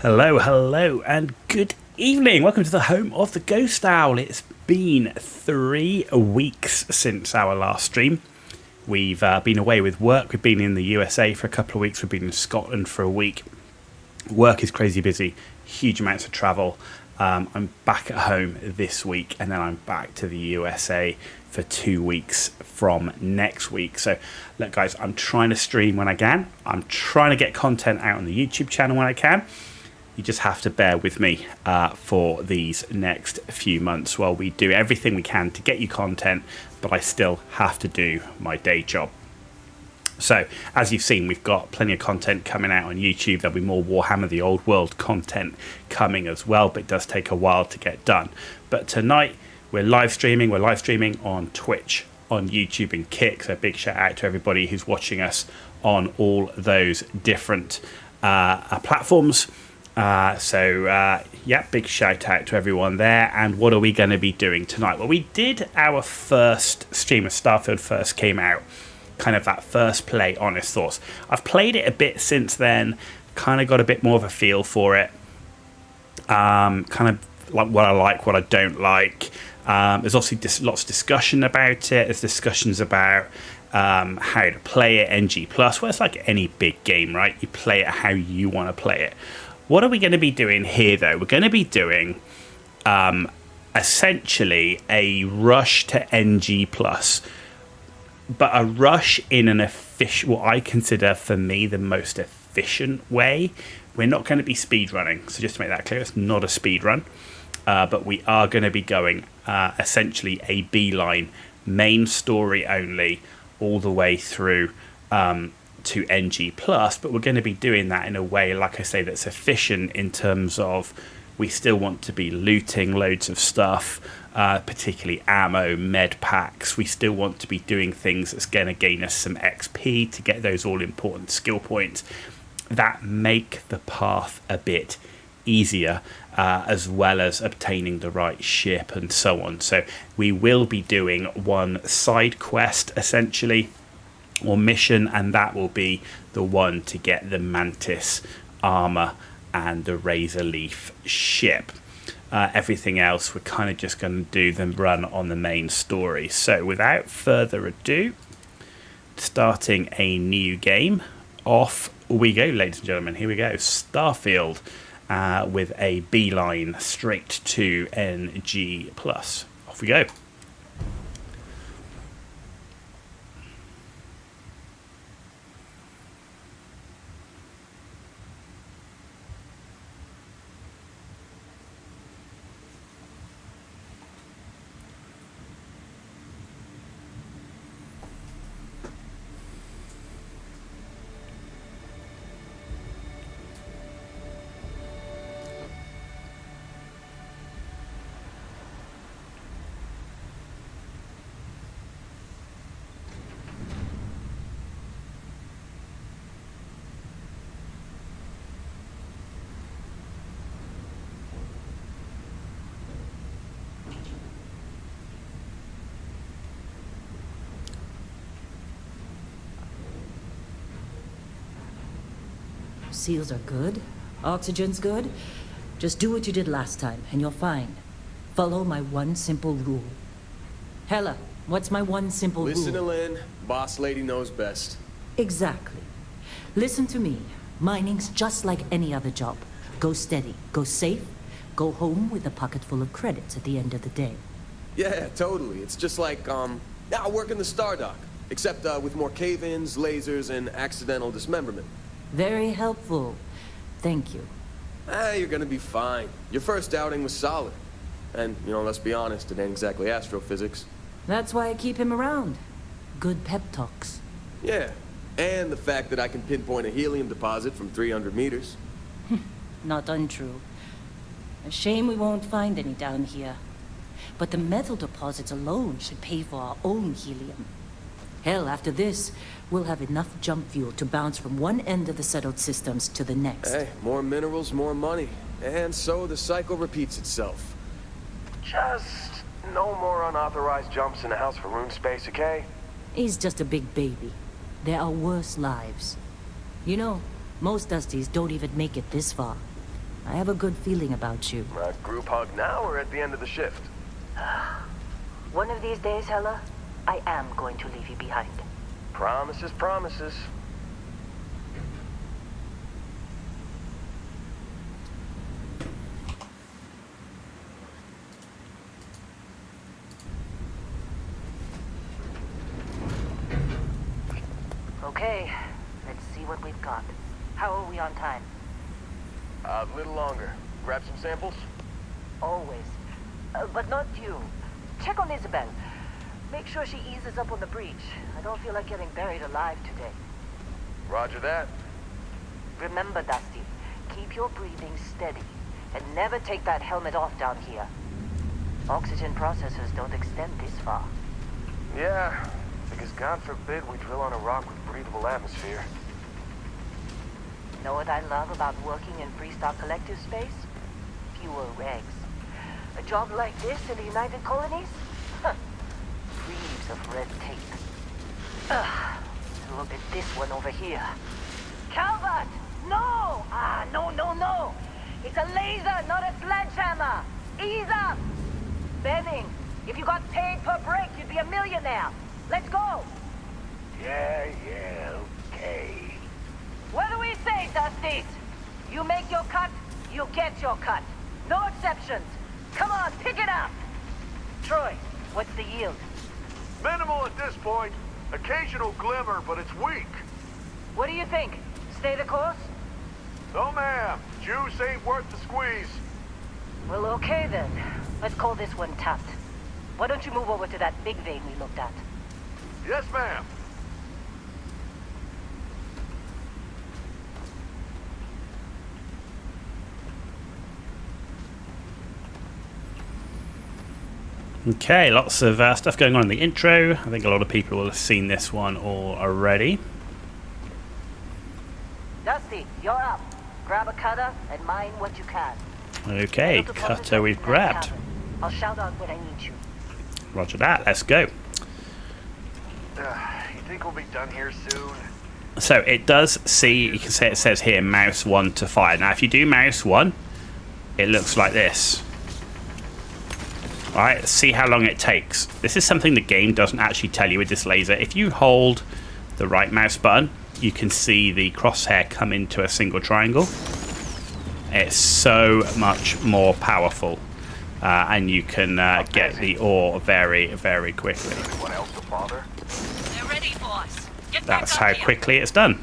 Hello, hello, and good evening. Welcome to the home of the Ghost Owl. It's been 3 weeks since our last stream. We've been away with work. We've been in the USA for a couple of weeks. We've been in Scotland for a week. Work is crazy busy, huge amounts of travel. I'm back at home this week, and then I'm back to the USA for 2 weeks from next week. So, look, guys, I'm trying to stream when I can. I'm trying to get content out on the YouTube channel when I can. You just have to bear with me for these next few months while we do everything we can to get you content, but I still have to do my day job. So, as you've seen, we've got plenty of content coming out on YouTube. There'll be more Warhammer The Old World content coming as well, but it does take a while to get done. But tonight, we're live streaming. We're live streaming on Twitch, on YouTube and Kick. So, a big shout out to everybody who's watching us on all those different platforms. Big shout out to everyone there. And what are we going to be doing tonight? Well, we did our first stream as Starfield first came out, kind of that first play, honest thoughts. I've played it a bit since then, kind of got a bit more of a feel for it, kind of like what I like, what I don't like. There's obviously lots of discussion about it. There's discussions about how to play it, ENG+. Well, it's like any big game, right? You play it how you want to play it. What are we going to be doing here, though? We're going to be doing essentially a rush to ENG+, but a rush in an efficient, what I consider for me the most efficient way. We're not going to be speed running, so just to make that clear, it's not a speed run, but we are going to be going essentially a beeline, main story only, all the way through to ENG+, but we're going to be doing that in a way, like I say, that's efficient in terms of we still want to be looting loads of stuff, particularly ammo, med packs. We still want to be doing things that's going to gain us some XP to get those all-important skill points that make the path a bit easier, as well as obtaining the right ship and so on. So we will be doing one side quest, essentially, or mission, and that will be the one to get the Mantis armor and the Razor Leaf ship. Everything else, we're kind of just going to do the run on the main story. So without further ado, starting a new game, off we go, ladies and gentlemen. Here we go, Starfield, with a beeline straight to ENG+. Off we go. Seals are good. Oxygen's good. Just do what you did last time, and you're fine. Follow my one simple rule. Hella, what's my one simple rule? Listen to Lynn. Boss lady knows best. Exactly. Listen to me. Mining's just like any other job. Go steady, go safe, go home with a pocket full of credits at the end of the day. Yeah, totally. It's just like, I work in the Stardock. Except, with more cave-ins, lasers, and accidental dismemberment. Very helpful. Thank you. You're gonna be fine. Your first outing was solid. And, let's be honest, it ain't exactly astrophysics. That's why I keep him around. Good pep talks. Yeah, and the fact that I can pinpoint a helium deposit from 300 meters. Not untrue. A shame we won't find any down here. But the metal deposits alone should pay for our own helium. Hell, after this, we'll have enough jump fuel to bounce from one end of the settled systems to the next. Hey, more minerals, more money. And so the cycle repeats itself. Just no more unauthorized jumps in the house for rune space, okay? He's just a big baby. There are worse lives. You know, most Dusties don't even make it this far. I have a good feeling about you. Group hug now or at the end of the shift? One of these days, Hella, I am going to leave you behind. Promises, promises. Okay, let's see what we've got. How are we on time? A little longer. Grab some samples? Always. But not you. Check on Isabel. Make sure she eases up on the breach. I don't feel like getting buried alive today. Roger that. Remember, Dusty, keep your breathing steady. And never take that helmet off down here. Oxygen processors don't extend this far. Yeah, because God forbid we drill on a rock with breathable atmosphere. Know what I love about working in Freestock Collective space? Fewer regs. A job like this in the United Colonies? Huh. Reams of red tape. Look at this one over here. Calvert! No! No. It's a laser, not a sledgehammer. Ease up! Benning, if you got paid per break, you'd be a millionaire. Let's go! Yeah, okay. What do we say, Dusties? You make your cut, you get your cut. No exceptions. Come on, pick it up! Troy, what's the yield? Minimal at this point. Occasional glimmer, but it's weak. What do you think? Stay the course? No, ma'am. Juice ain't worth the squeeze. Well, okay then. Let's call this one tapped. Why don't you move over to that big vein we looked at? Yes, ma'am. Okay, lots of stuff going on in the intro. I think a lot of people will have seen this one all already. Dusty, you're up. Grab a cutter and mine what you can. Okay, cutter we've grabbed. I'll shout out when I need you. Roger that, let's go. You think we'll be done here soon? So it does see, you can say it says here mouse 1 to fire. Now if you do mouse 1, it looks like this. Alright, let's see how long it takes. This is something the game doesn't actually tell you with this laser. If you hold the right mouse button, you can see the crosshair come into a single triangle. It's so much more powerful. And you can get the ore very, very quickly. Anyone else to bother? They're ready, boss. That's how quickly it's done.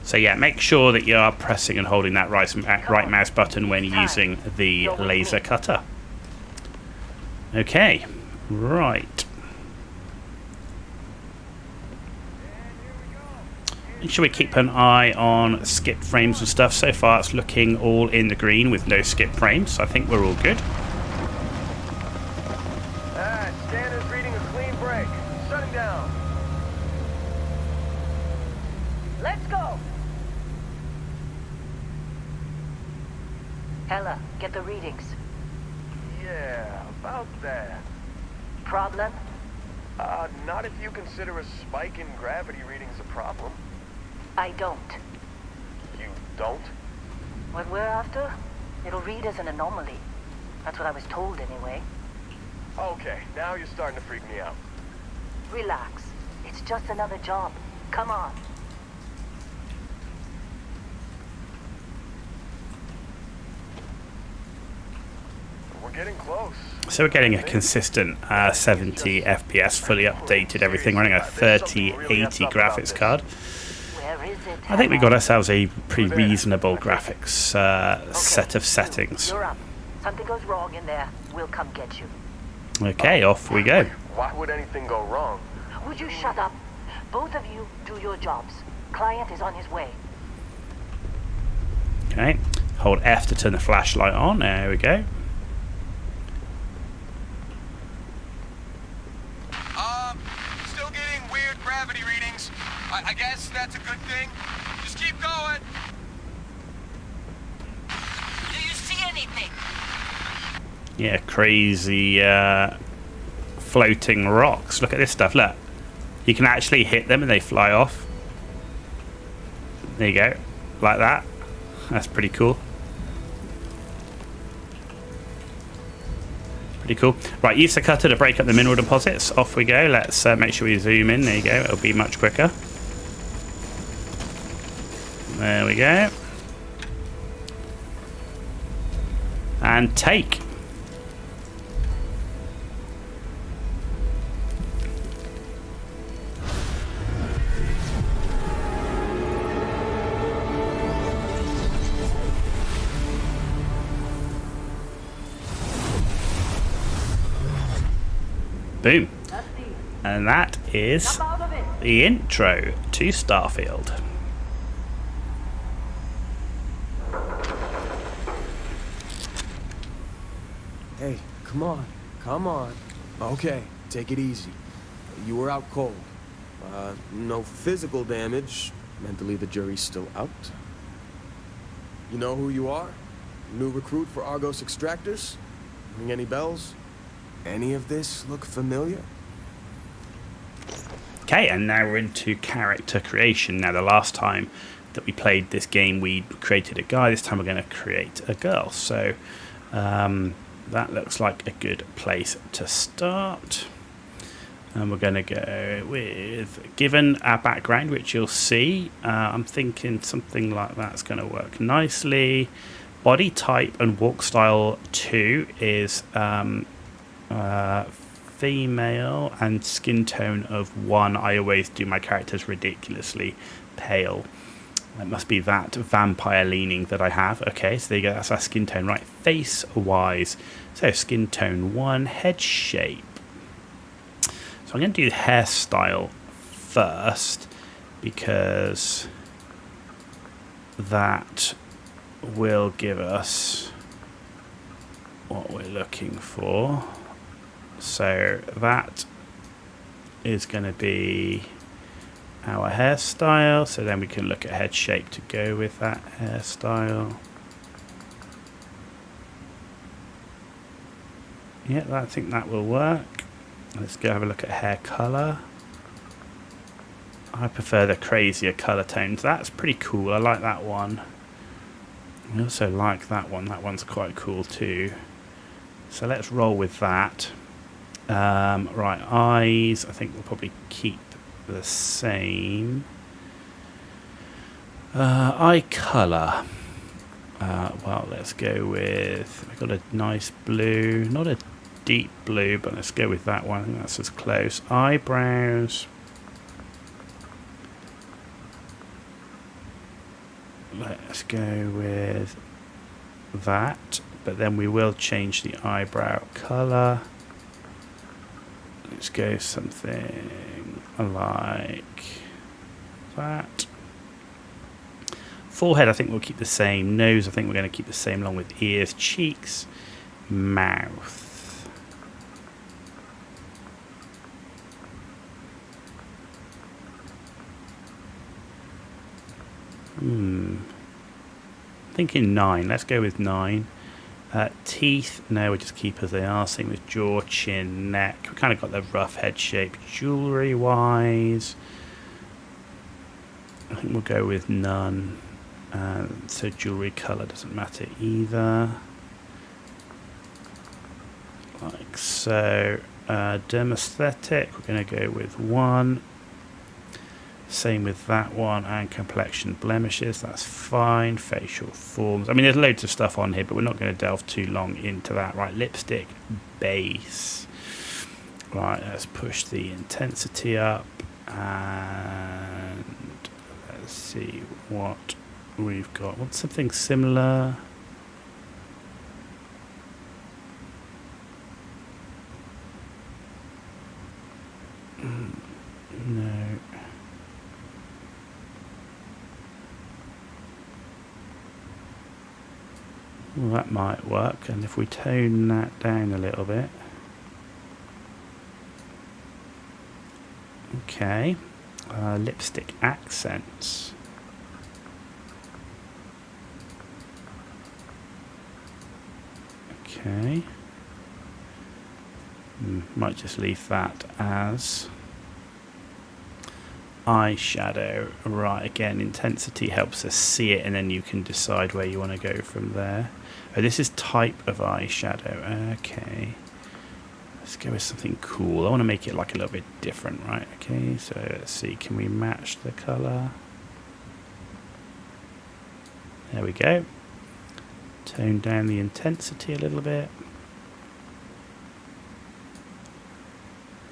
So yeah, make sure that you are pressing and holding that right mouse button when using the laser cutter. Okay, right. Make sure we keep an eye on skip frames and stuff. So far it's looking all in the green with no skip frames, so I think we're all good. Standard's reading a clean break. Shutting down. Let's go! Hella, get the readings. Yeah, about that. Problem? Not if you consider a spike in gravity readings a problem. I don't. You don't? What we're after, it'll read as an anomaly. That's what I was told anyway. Okay, now you're starting to freak me out. Relax. It's just another job. Come on. We're getting close. So we're getting a consistent 70 FPS, fully updated everything, running a 3080 graphics card. Where is it? I think we got ourselves a pretty reasonable graphics set of settings. You're up. Something goes wrong in there, we'll come get you. Okay, off we go. Why would anything go wrong? Would you shut up? Both of you do your jobs. Client is on his way. Okay, hold F to turn the flashlight on. There we go. Still getting weird gravity readings. I guess that's a good thing. Just keep going. Do you see anything? Yeah, crazy floating rocks. Look at this stuff, look. You can actually hit them and they fly off. There you go. Like that. That's pretty cool. Pretty cool. Right, use the cutter to break up the mineral deposits. Off we go. Let's make sure we zoom in. There you go. It'll be much quicker. There we go. And take. Boom. And that is the intro to Starfield. Hey, come on. Come on. Okay, take it easy. You were out cold. No physical damage. Mentally, the jury's still out. You know who you are? New recruit for Argos Extractors? Ring any bells? Any of this look familiar? Okay, and now we're into character creation. Now, the last time that we played this game, we created a guy. This time we're going to create a girl. So that looks like a good place to start. And we're going to go with, given our background, which you'll see, I'm thinking something like that's going to work nicely. Body type and walk style 2 is female, and skin tone of 1. I always do my characters ridiculously pale. It must be that vampire leaning that I have. Okay, so there you go. That's our skin tone. Right, face wise. So skin tone 1, head shape. So I'm going to do hairstyle first because that will give us what we're looking for. So that is going to be our hairstyle. So then we can look at head shape to go with that hairstyle. Yeah, I think that will work. Let's go have a look at hair color. I prefer the crazier color tones. That's pretty cool. I like that one. I also like that one. That one's quite cool too. So let's roll with that. Right, eyes, I think we'll probably keep the same. Eye colour. Well, let's go with, we've got a nice blue, not a deep blue, but let's go with that one. I think that's as close. Eyebrows. Let's go with that, but then we will change the eyebrow colour. Let's go something like that. Forehead, I think we'll keep the same. Nose, I think we're going to keep the same along with ears. Cheeks, mouth. Thinking 9. Let's go with 9. Teeth, no, we'll just keep as they are. Same with jaw, chin, neck. We kind of got the rough head shape. Jewellery wise, I think we'll go with none. So jewellery colour doesn't matter either. Like so. Dermesthetic, we're going to go with 1. Same with that one. And complexion blemishes, that's fine. Facial forms, I mean there's loads of stuff on here, but we're not going to delve too long into that. Right, lipstick base. Right, let's push the intensity up and let's see what we've got. Want something similar? No. Well, that might work, and if we tone that down a little bit. Okay, lipstick accents. Okay, might just leave that as eyeshadow. Right, again, intensity helps us see it, and then you can decide where you want to go from there. Oh, this is type of eyeshadow. Okay, Let's go with something cool. I want to make it like a little bit different, right? Okay, so let's see. Can we match the color? There we go. Tone down the intensity a little bit.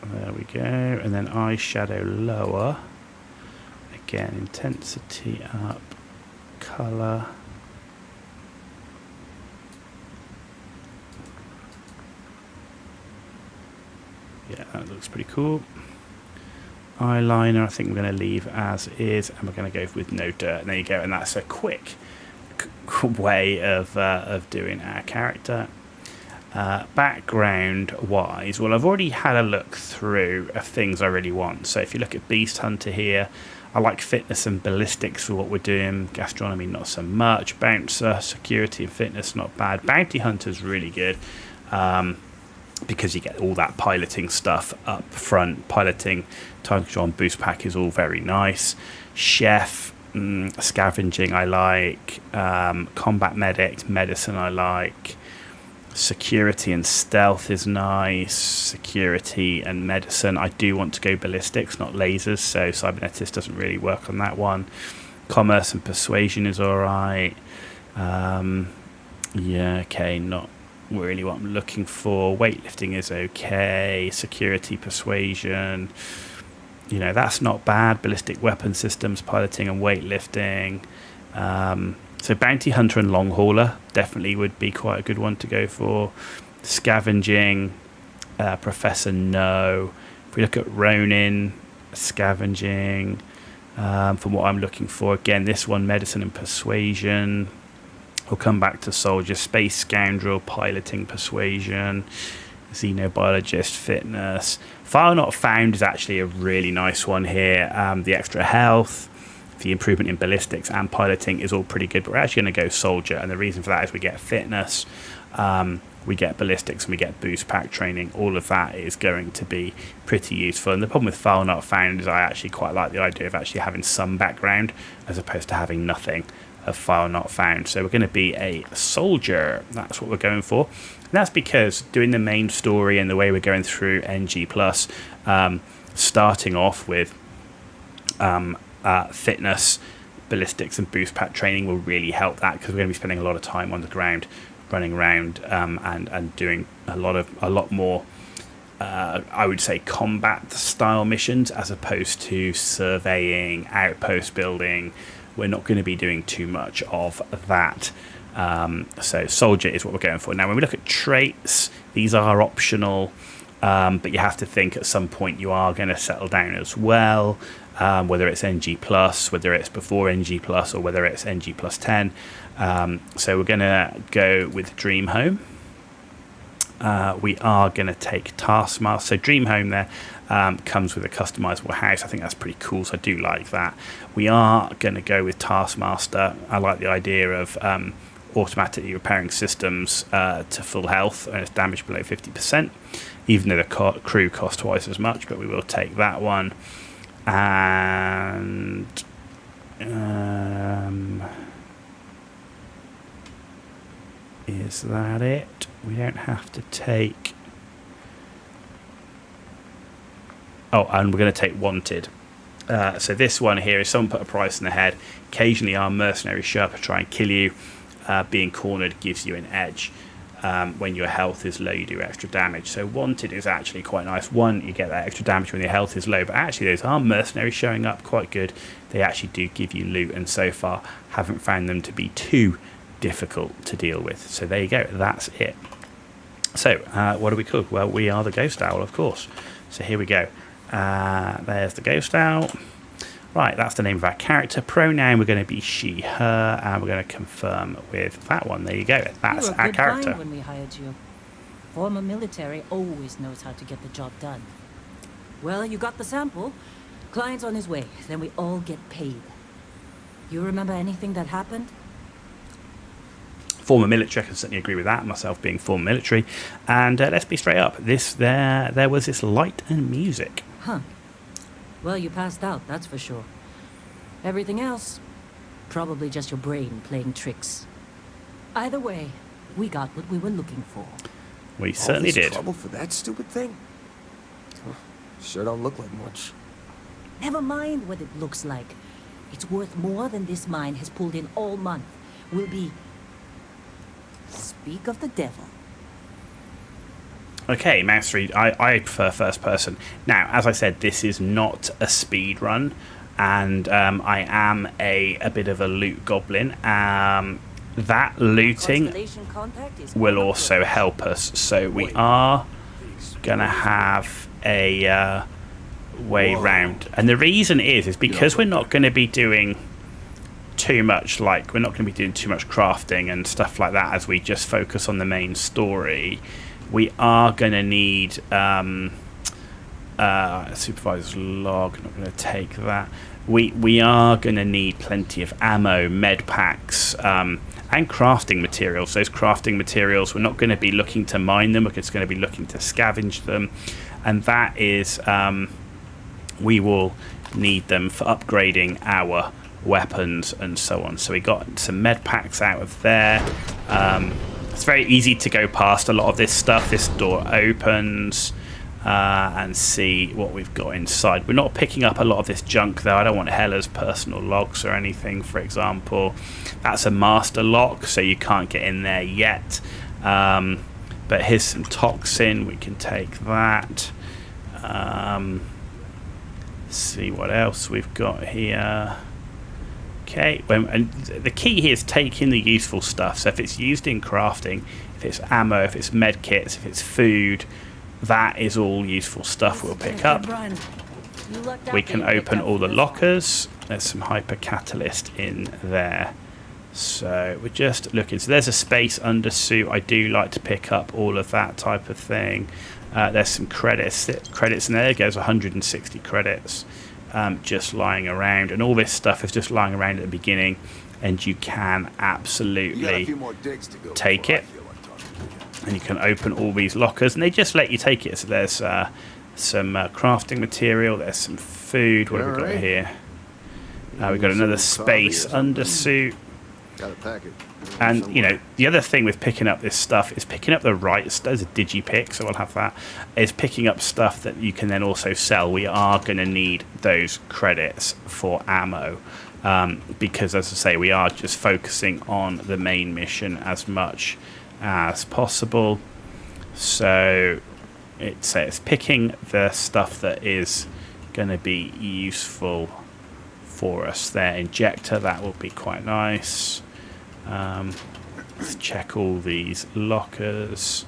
There we go. And then eyeshadow lower. Again, intensity up. Color. Yeah, that looks pretty cool. Eyeliner, I think we're going to leave as is, and we're going to go with no dirt. And there you go. And that's a quick way of doing our character. Background wise, well, I've already had a look through of things I really want. So if you look at Beast Hunter here, I like fitness and ballistics for what we're doing. Gastronomy, not so much. Bouncer, security and fitness, not bad. Bounty Hunter's really good. Because you get all that piloting stuff up front. Piloting, time control and boost pack is all very nice. Chef, scavenging I like. Combat medic, medicine I like. Security and stealth is nice. Security and medicine. I do want to go ballistics, not lasers, so cybernetics doesn't really work on that one. Commerce and persuasion is alright. Yeah, okay, not really what I'm looking for. Weightlifting is okay. Security, persuasion, you know, that's not bad. Ballistic weapon systems, piloting and weightlifting. So bounty hunter and long hauler definitely would be quite a good one to go for. Scavenging, professor, no. If we look at Ronin, scavenging, from what I'm looking for, again, this one, medicine and persuasion. We'll come back to soldier, space scoundrel, piloting, persuasion, xenobiologist, fitness. File not found is actually a really nice one here. The extra health, the improvement in ballistics and piloting is all pretty good, but we're actually going to go soldier, and the reason for that is we get fitness, we get ballistics, and we get boost pack training. All of that is going to be pretty useful. And the problem with file not found is I actually quite like the idea of actually having some background as opposed to having nothing of file not found. So we're going to be a soldier. That's what we're going for. And that's because doing the main story and the way we're going through ENG+, starting off with fitness, ballistics and boost pack training will really help that, because we're going to be spending a lot of time on the ground running around and doing a lot more I would say combat style missions as opposed to surveying, outpost building. We're not going to be doing too much of that. So soldier is what we're going for. Now when we look at traits, these are optional, but you have to think at some point you are going to settle down as well. Whether it's NG+, whether it's before NG+, or whether it's NG plus 10. So we're going to go with Dream Home. We are going to take Taskmaster. So Dream Home there comes with a customizable house. I think that's pretty cool, so I do like that. We are going to go with Taskmaster. I like the idea of automatically repairing systems to full health and it's damage below 50%, even though the crew cost twice as much, but we will take that one. And is that it? We don't have to take... Oh, and we're going to take Wanted. So this one here is someone put a price in the head. Occasionally our mercenary Sherpa try and kill you. Being cornered gives you an edge. When your health is low, you do extra damage. So Wanted is actually quite nice. One, you get that extra damage when your health is low, but actually those are mercenaries showing up quite good. They actually do give you loot, and so far haven't found them to be too difficult to deal with. So there you go, that's it. So what do we cook? Well, we are the Ghost Owl, of course. So here we go. There's the Ghost Owl. Right, that's the name of our character. Pronoun, we're going to be she, her, and we're going to confirm with that one. There you go. That's our character. Find when we hired you. Former military always knows how to get the job done. Well, you got the sample. Client's on his way. Then we all get paid. You remember anything that happened? Former military, I can certainly agree with that, myself being former military. And let's be straight up. There was this light and music. Huh. Well, you passed out, that's for sure. Everything else, probably just your brain playing tricks. Either way, we got what we were looking for. We All certainly this did. trouble for that stupid thing? Huh, sure don't look like much. Never mind what it looks like. It's worth more than this mine has pulled in all month. Will be... Speak of the devil. Okay, mouse read. I prefer first person. Now, as I said, this is not a speed run, and I am a bit of a loot goblin. That looting Constellation contact is will on also approach. help us. So we are going to have a way round. And the reason is because we're not going to be doing too much, like, we're not going to be doing too much crafting and stuff like that as we just focus on the main story. We are going to need supervisor's log. Not going to take that. We are going to need plenty of ammo, med packs, and crafting materials. Those crafting materials, we're not going to be looking to mine them. We're just going to be looking to scavenge them, and that is we will need them for upgrading our weapons and so on. So we got some med packs out of there. It's very easy to go past a lot of this stuff. This door opens and see what we've got inside. We're not picking up a lot of this junk though. I don't want Hella's personal logs or anything, for example. That's a master lock, so you can't get in there yet. But here's some toxin. We can take that. See what else we've got here. Okay, and the key here is taking the useful stuff. So if it's used in crafting, if it's ammo, if it's med kits, if it's food, that is all useful stuff we'll pick up. We can open all the lockers. There's some hyper catalyst in there. So we're just looking. So there's a space undersuit. I do like to pick up all of that type of thing. There's some credits in there. There goes 160 credits. Just lying around, and all this stuff is just lying around at the beginning, and you can absolutely take it, and you can open all these lockers, and they just let you take it. So there's some crafting material, there's some food. What have we got here? We've got another space undersuit. Got a packet. And, you know, the other thing with picking up this stuff is picking up the right... There's a digipick, so we'll have that. Is picking up stuff that you can then also sell. We are going to need those credits for ammo. Because, as I say, we are just focusing on the main mission as much as possible. So it's picking the stuff that is going to be useful for us there. Injector, that will be quite nice. Let's check all these lockers,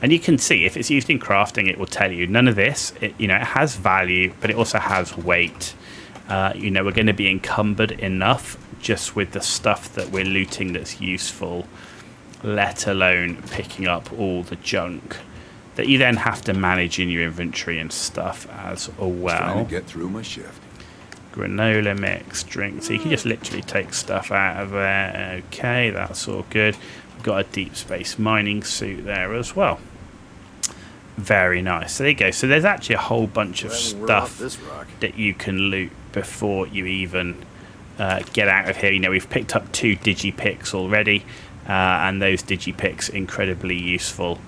and you can see if it's used in crafting, it will tell you none of this. It has value, but it also has weight. We're going to be encumbered enough just with the stuff that we're looting that's useful, let alone picking up all the junk that you then have to manage in your inventory and stuff as well. Trying to get through my shift. Granola mix, drink. So you can just literally take stuff out of there. Okay, that's all good. We've got a deep space mining suit there as well. Very nice. So there you go. So there's actually a whole bunch of stuff that you can loot before you even get out of here. You know, we've picked up 2 digipicks already, and those digipicks incredibly useful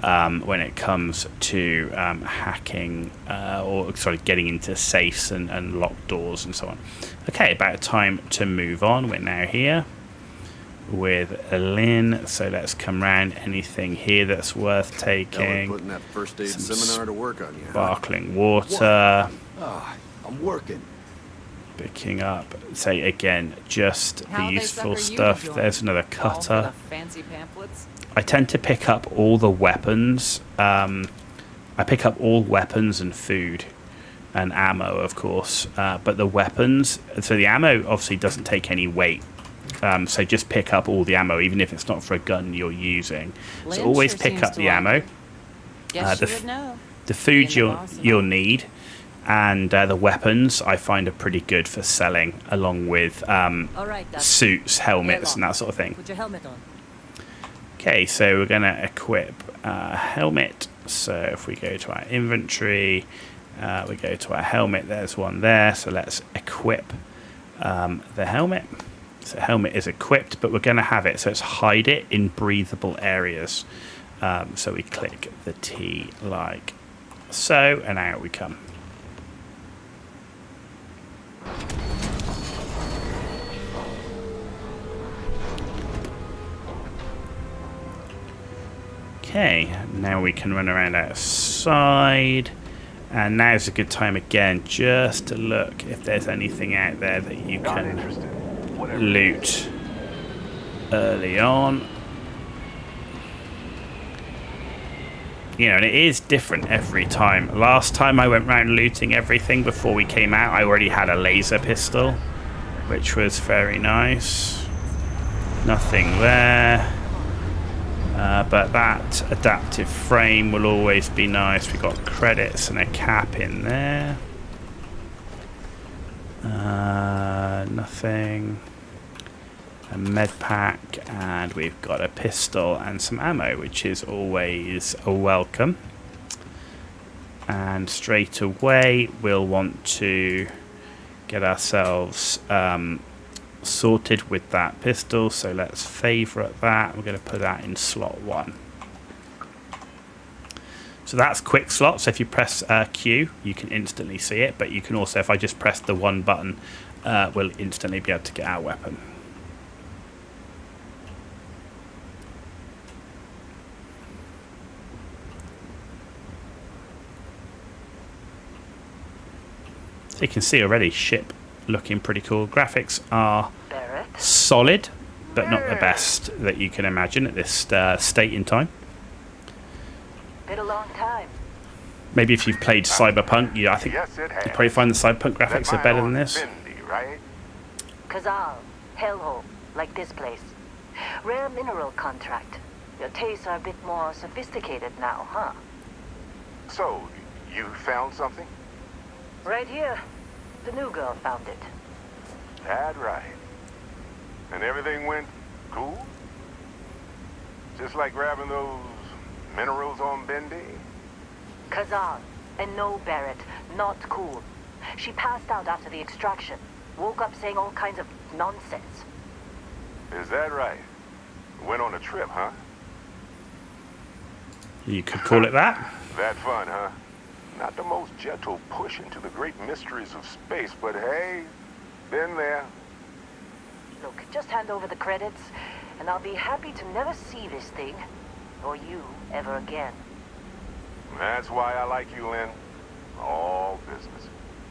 when it comes to hacking getting into safes and locked doors and so on. Okay, about time to move on. We're now here with Lynn, so let's come round. Anything here that's worth taking? Putting that first aid seminar to work on you. Sparkling water. I'm working. Picking up, say again, just How the they useful sucker you stuff. to join? There's another All for cutter. the fancy pamphlets? I tend to pick up all the weapons. I pick up all weapons and food and ammo, of course. But the weapons, so the ammo obviously doesn't take any weight. So just pick up all the ammo, even if it's not for a gun you're using. So Lynn always sure pick seems up to the like ammo. it. Guess the you would know. The food Being the boss and you'll all. need, and the weapons I find are pretty good for selling, along with All right, Dustin. suits, helmets, and that sort of thing. Put your helmet on. Okay, so we're going to equip a helmet. So if we go to our inventory, we go to our helmet, there's one there. So let's equip the helmet. So helmet is equipped, but we're going to have it. So let's hide it in breathable areas. So we click the T like so, and out we come. Okay, now we can run around outside, and now's a good time again just to look if there's anything out there that you can loot early on. You know, and it is different every time. Last time I went around looting everything before we came out, I already had a laser pistol, which was very nice. Nothing there. But that adaptive frame will always be nice. We've got credits and a cap in there. Nothing. A med pack, and we've got a pistol and some ammo, which is always a welcome. And straight away we'll want to get ourselves sorted with that pistol, so let's favourite that. We're going to put that in slot 1. So that's quick slot, so if you press Q you can instantly see it, but you can also, if I just press the 1 button, we'll instantly be able to get our weapon. So you can see already, ship looking pretty cool. Graphics are solid, but not the best that you can imagine at this state in time. Been a long time. Maybe if you've played Cyberpunk, I think you probably find the Cyberpunk graphics are better than this. Kazal, hellhole, like this place. Rare mineral contract. Your tastes are a bit more sophisticated now, huh? So, you found something? Right here. The new girl found it. That right. And everything went cool? Just like grabbing those minerals on Bendy? Kazan, and no Barrett, not cool. She passed out after the extraction. Woke up saying all kinds of nonsense. Is that right? Went on a trip, huh? You could call it that. That fun, huh? Not the most gentle push into the great mysteries of space, but hey, been there. Look, just hand over the credits, and I'll be happy to never see this thing, or you, ever again. That's why I like you, Lynn. All business.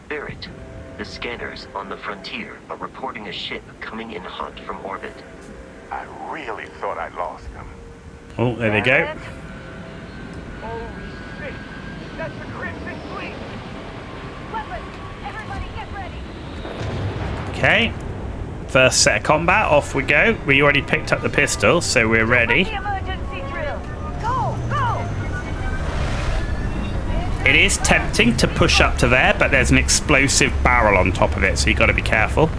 Barrett, the scanners on the frontier are reporting a ship coming in hot from orbit. I really thought I lost them. Oh, there they go. Holy shit! That's the Crimson Fleet! Weapons! Everybody get ready! Okay. First set of combat, off we go. We already picked up the pistol, so we're ready. The emergency drill! Go! Go! It is tempting to push up to there, but there's an explosive barrel on top of it, so you've got to be careful.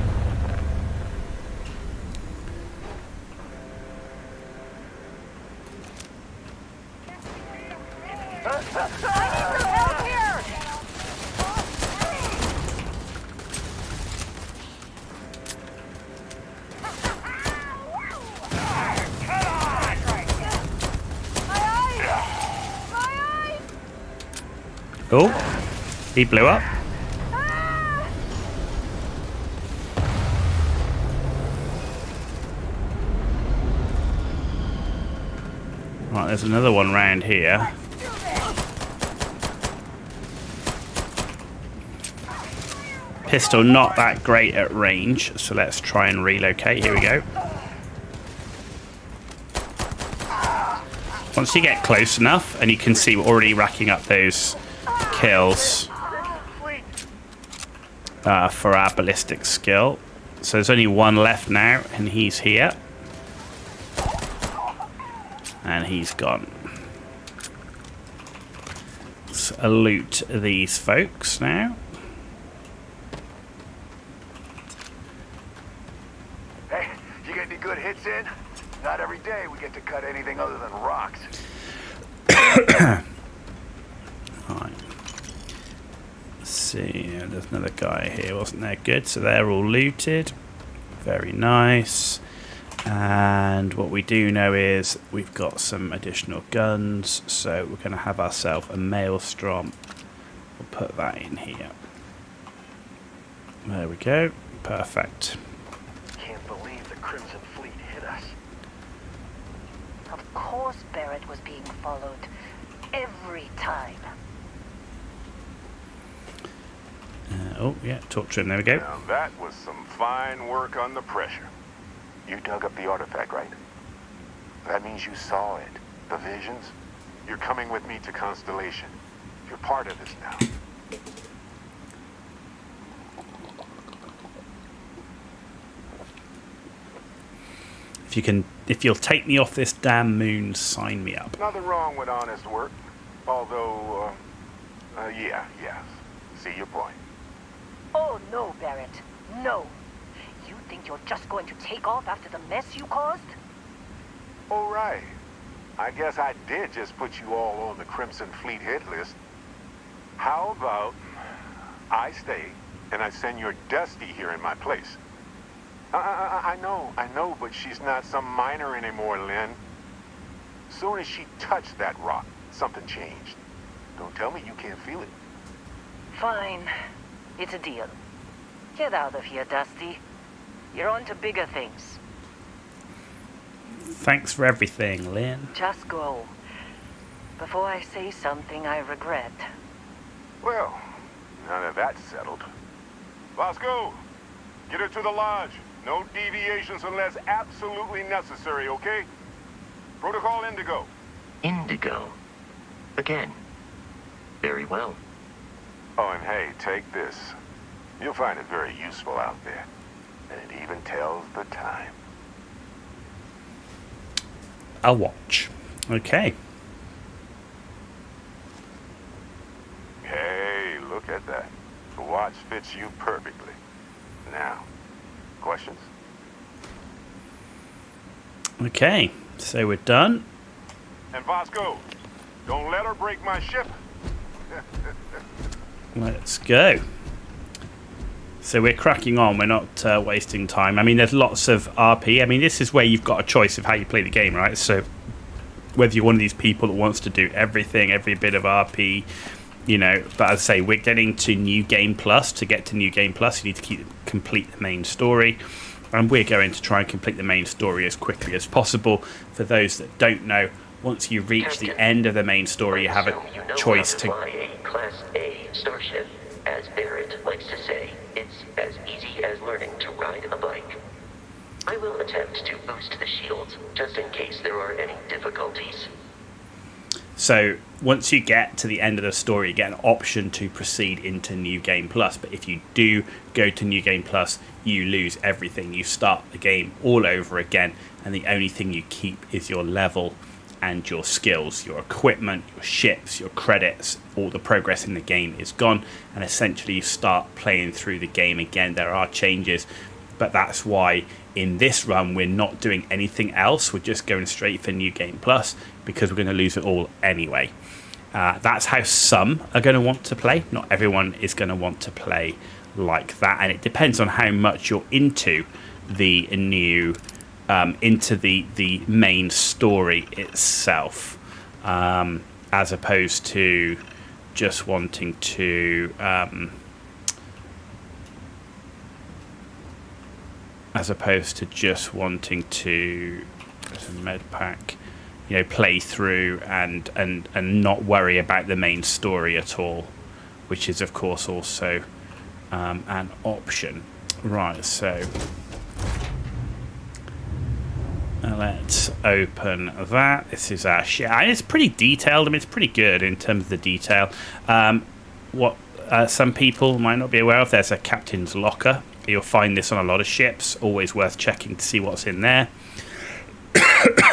Oh, he blew up. Right, there's another one round here. Pistol not that great at range, so let's try and relocate. Here we go. Once you get close enough, and you can see we're already racking up those kills for our ballistic skill. So there's only one left now, and he's here. And he's gone. Let's loot these folks now. Hey, you get any good hits in? Not every day we get to cut anything other than rocks. Right. Let's see, there's another guy here, wasn't there? Good, so they're all looted. Very nice. And what we do know is we've got some additional guns, so we're going to have ourselves a maelstrom. We'll put that in here. There we go. Perfect. Can't believe the Crimson Fleet hit us. Of course Barrett was being followed. Every time. Oh, yeah, talk to him. There we go. Now that was some fine work on the pressure. You dug up the artifact, right? That means you saw it. The visions? You're coming with me to Constellation. You're part of this now. If you'll take me off this damn moon, sign me up. Nothing wrong with honest work. Although, yeah. See your point. Oh no, Barrett. No. You think you're just going to take off after the mess you caused? All right. I guess I did just put you all on the Crimson Fleet hit list. How about I stay and I send your Dusty here in my place? I know, but she's not some minor anymore, Lynn. Soon as she touched that rock, something changed. Don't tell me you can't feel it. Fine. It's a deal. Get out of here, Dusty. You're on to bigger things. Thanks for everything, Lynn. Just go. Before I say something I regret. Well, now that that's settled. Bosco, get her to the lodge. No deviations unless absolutely necessary, okay? Protocol Indigo. Indigo. Again. Very well. Oh, and hey, take this. You'll find it very useful out there. And it even tells the time. A watch. Okay. Hey, look at that. The watch fits you perfectly. Now, questions? Okay, so we're done. And Bosco, don't let her break my ship. Let's go. So we're cracking on. We're not wasting time. I mean, there's lots of RP. I mean, this is where you've got a choice of how you play the game, right? So whether you're one of these people that wants to do everything, every bit of RP, you know. But as I say, we're getting to New Game Plus. To get to New Game Plus, you need to complete the main story. And we're going to try and complete the main story as quickly as possible. For those that don't know, once you reach Captain, the end of the main story, you have a choice to... fly a Class A starship. As Barrett likes to say, it's as easy as learning to ride a bike. I will attempt to boost the shields, just in case there are any difficulties. So once you get to the end of the story, you get an option to proceed into New Game Plus. But if you do go to New Game Plus, you lose everything. You start the game all over again, and the only thing you keep is your level and your skills, your equipment, your ships, your credits. All the progress in the game is gone, and essentially you start playing through the game again. There are changes, but that's why in this run we're not doing anything else. We're just going straight for New Game Plus, because we're going to lose it all anyway. That's how some are going to want to play. Not everyone is going to want to play like that, and it depends on how much you're into the new into the main story itself, as opposed to just wanting to there's a med pack, you know, play through and not worry about the main story at all, which is of course also an option. Right, so let's open that. This is our ship. It's pretty detailed. I mean, it's pretty good in terms of the detail. What some people might not be aware of, there's a captain's locker. You'll find this on a lot of ships. Always worth checking to see what's in there.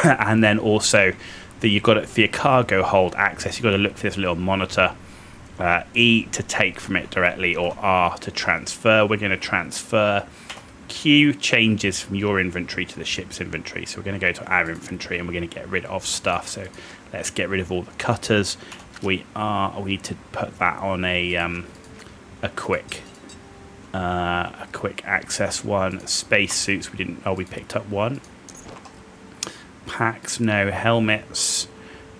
And then also, you've got it for your cargo hold access. You've got to look for this little monitor. E to take from it directly, or R to transfer. We're going to transfer. Q changes from your inventory to the ship's inventory. So we're going to go to our inventory and we're going to get rid of stuff. So let's get rid of all the cutters. We need to put that on a quick access one. Space suits, we picked up one. Packs, no. Helmets.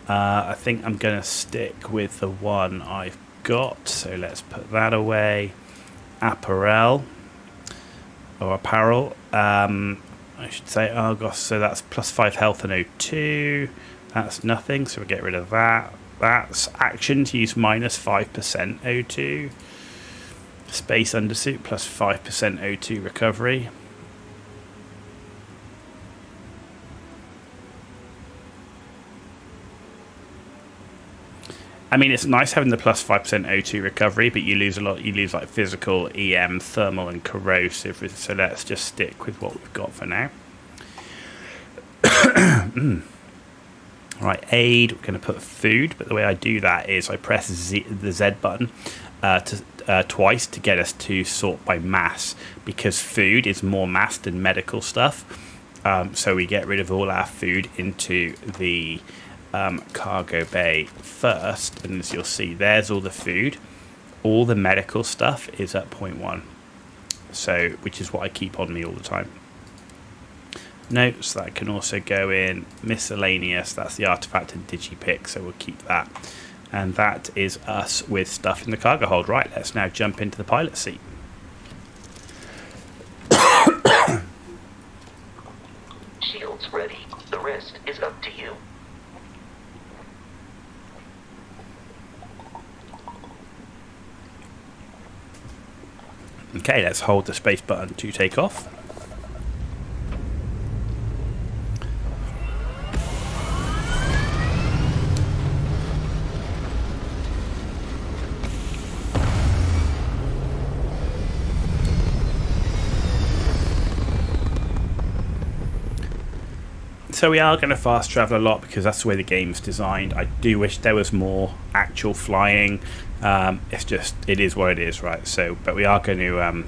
I think I'm going to stick with the one I've got. So let's put that away. Apparel. Or apparel. I should say Argos. So that's +5 health and O2. That's nothing. So we'll get rid of that. That's action to use -5% O2. Space undersuit +5% O2 recovery. I mean, it's nice having the +5% O2 recovery, but you lose a lot. You lose like physical, EM, thermal, and corrosive. So let's just stick with what we've got for now. Right, aid. We're going to put food, but the way I do that is I press the Z button twice to get us to sort by mass, because food is more mass than medical stuff. So we get rid of all our food into the cargo bay first, and as you'll see, there's all the food. All the medical stuff is at 0.1, so which is what I keep on me all the time. Notes that can also go in miscellaneous. That's the artifact and digipick, so we'll keep that. And that is us with stuff in the cargo hold. Right, let's now jump into the pilot seat. Shields ready. The rest is up to you. Okay, let's hold the space button to take off. So we are going to fast travel a lot because that's the way the game's designed. I do wish there was more actual flying. It's just, it is what it is, right? So, but we are going to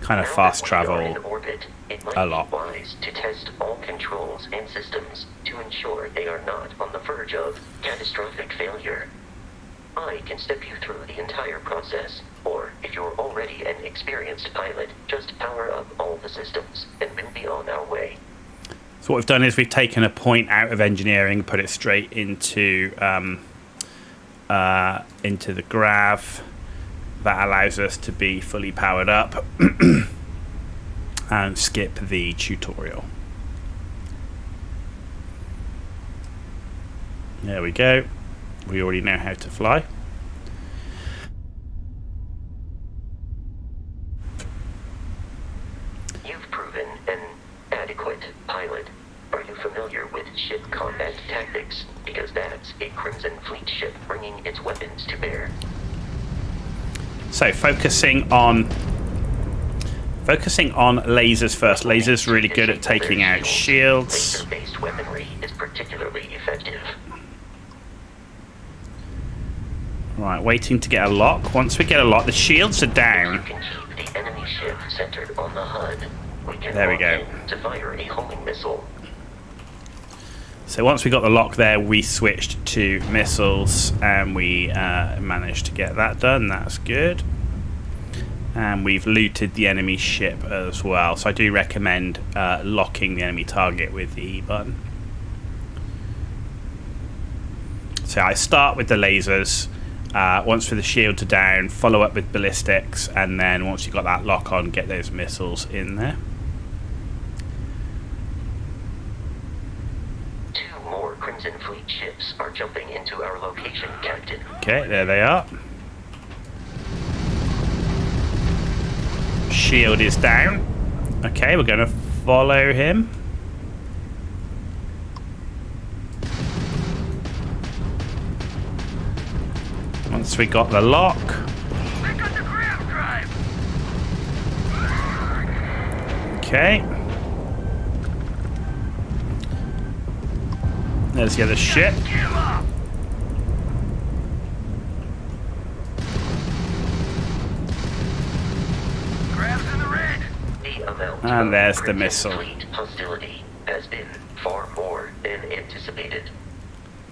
kind of fast travel a lot. It might be wise to test all controls and systems to ensure they are not on the verge of catastrophic failure. I can step you through the entire process, or if you're already an experienced pilot, just power up all the systems and we'll be on our way. So what we've done is we've taken a point out of engineering, put it straight into the grav. That allows us to be fully powered up and skip the tutorial. There we go. We already know how to fly. You've proven an adequate pilot. Are you familiar with ship combat tactics? Because that's a Crimson Fleet ship bringing its weapons to bear. So focusing on lasers first. Lasers really good at taking out shields. Laser-based weaponry is particularly effective. Right, waiting to get a lock. Once we get a lock, the shields are down. You can keep the enemy ship centered on the HUD. There we go. To fire a homing missile. So once we got the lock there, we switched to missiles, and we managed to get that done. That's good. And we've looted the enemy ship as well. So I do recommend locking the enemy target with the E button. So I start with the lasers. Once the shields are down, follow up with ballistics, and then once you've got that lock on, get those missiles in there. Crimson Fleet ships are jumping into our location, Captain. Okay, there they are. Shield is down. Okay, we're going to follow him. Once we got the lock. Okay. There's the other ship. And there's the missile. Hostility has been far more than anticipated.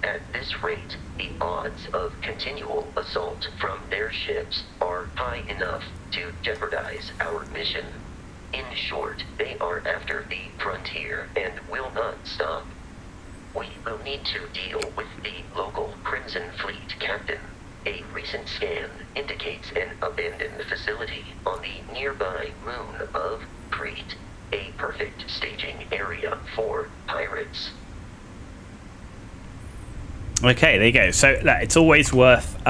At this rate, the odds of continual assault from their ships are high enough to jeopardize our mission. In short, they are after the frontier and will not stop. we will need to deal with the local Crimson Fleet captain. A recent scan indicates an abandoned facility on the nearby moon of Crete, a perfect staging area for pirates. Okay, there you go. So it's always worth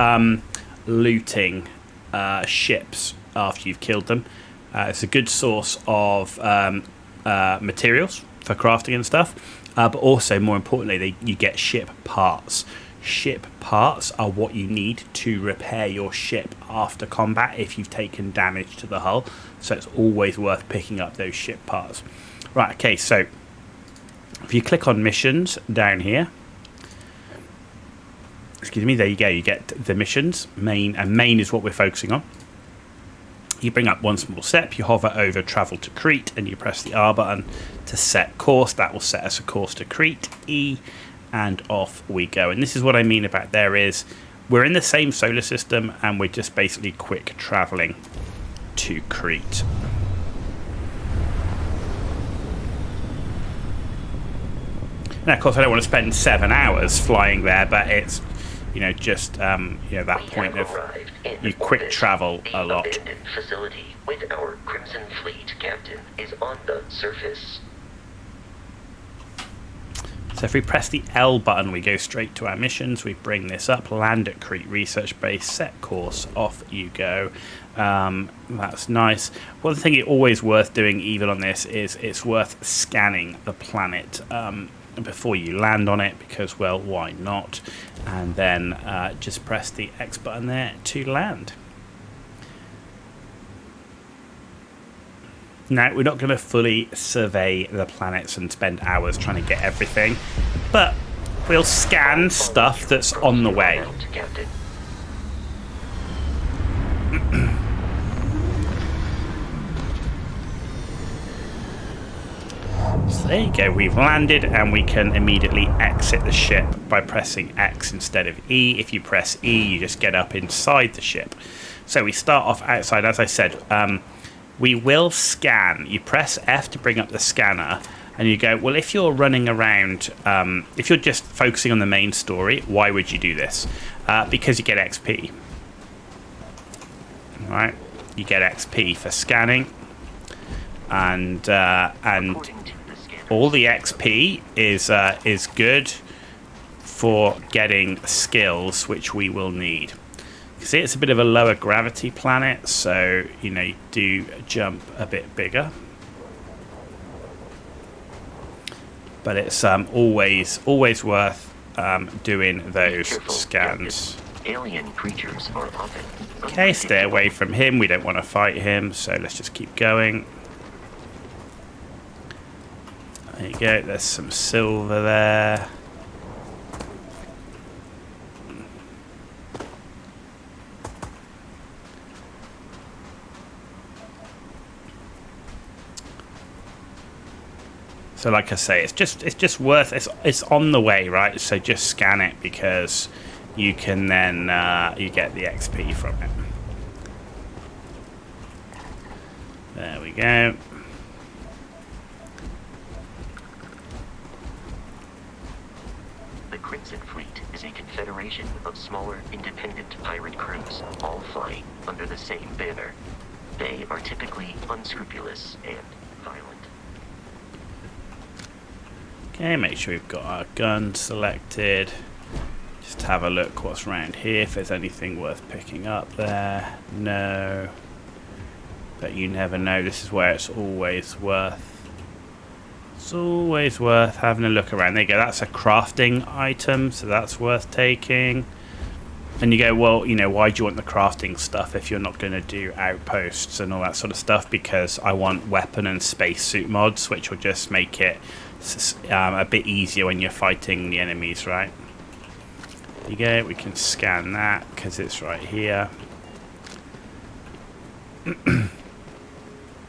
looting ships after you've killed them. It's a good source of materials for crafting and stuff, but also, more importantly, you get ship parts. Ship parts are what you need to repair your ship after combat if you've taken damage to the hull. So it's always worth picking up those ship parts. Right, okay, so if you click on missions down here, excuse me, there you go, you get the missions, main, and main is what we're focusing on. You bring up one small step, you hover over travel to Crete, and you press the R button to set course. That will set us a course to Crete. E, and off we go. And this is what I mean about we're in the same solar system, and we're just basically quick traveling to Crete. Now, of course, I don't want to spend 7 hours flying there, but it's, just, that point of you quick travel a lot. The abandoned facility with our Crimson Fleet captain is on the surface. So if we press the L button, we go straight to our missions. We bring this up, land at Crete Research Base, set course, off you go. That's nice. One thing always worth doing even on this is it's worth scanning the planet before you land on it, because, well, why not? And then just press the X button there to land. Now, we're not going to fully survey the planets and spend hours trying to get everything, but we'll scan stuff that's on the way. So there you go, we've landed, and we can immediately exit the ship by pressing X instead of E. If you press E, you just get up inside the ship. So we start off outside, as I said. We will scan. You press F to bring up the scanner, and you go, well, if you're running around, if you're just focusing on the main story, why would you do this? Because you get XP. Right? You get XP for scanning, and all the XP is good for getting skills, which we will need. See, it's a bit of a lower gravity planet, so you do jump a bit bigger, but it's always worth doing those scans. Alien creatures are often okay, stay away from him. We don't want to fight him, so let's just keep going. There you go. There's some silver there. So like I say, it's just worth it's on the way, right? So just scan it, because you can then you get the XP from it. There we go. The Crimson Fleet is a confederation of smaller, independent pirate crews, all flying under the same banner. They are typically unscrupulous and violent. Okay, make sure we've got our gun selected. Just have a look what's around here, if there's anything worth picking up there. No. But you never know. This is where it's always worth having a look around. There you go, that's a crafting item, so that's worth taking. And you go, well, why do you want the crafting stuff if you're not going to do outposts and all that sort of stuff? Because I want weapon and spacesuit mods, which will just make it a bit easier when you're fighting the enemies, right? There you go, we can scan that because it's right here.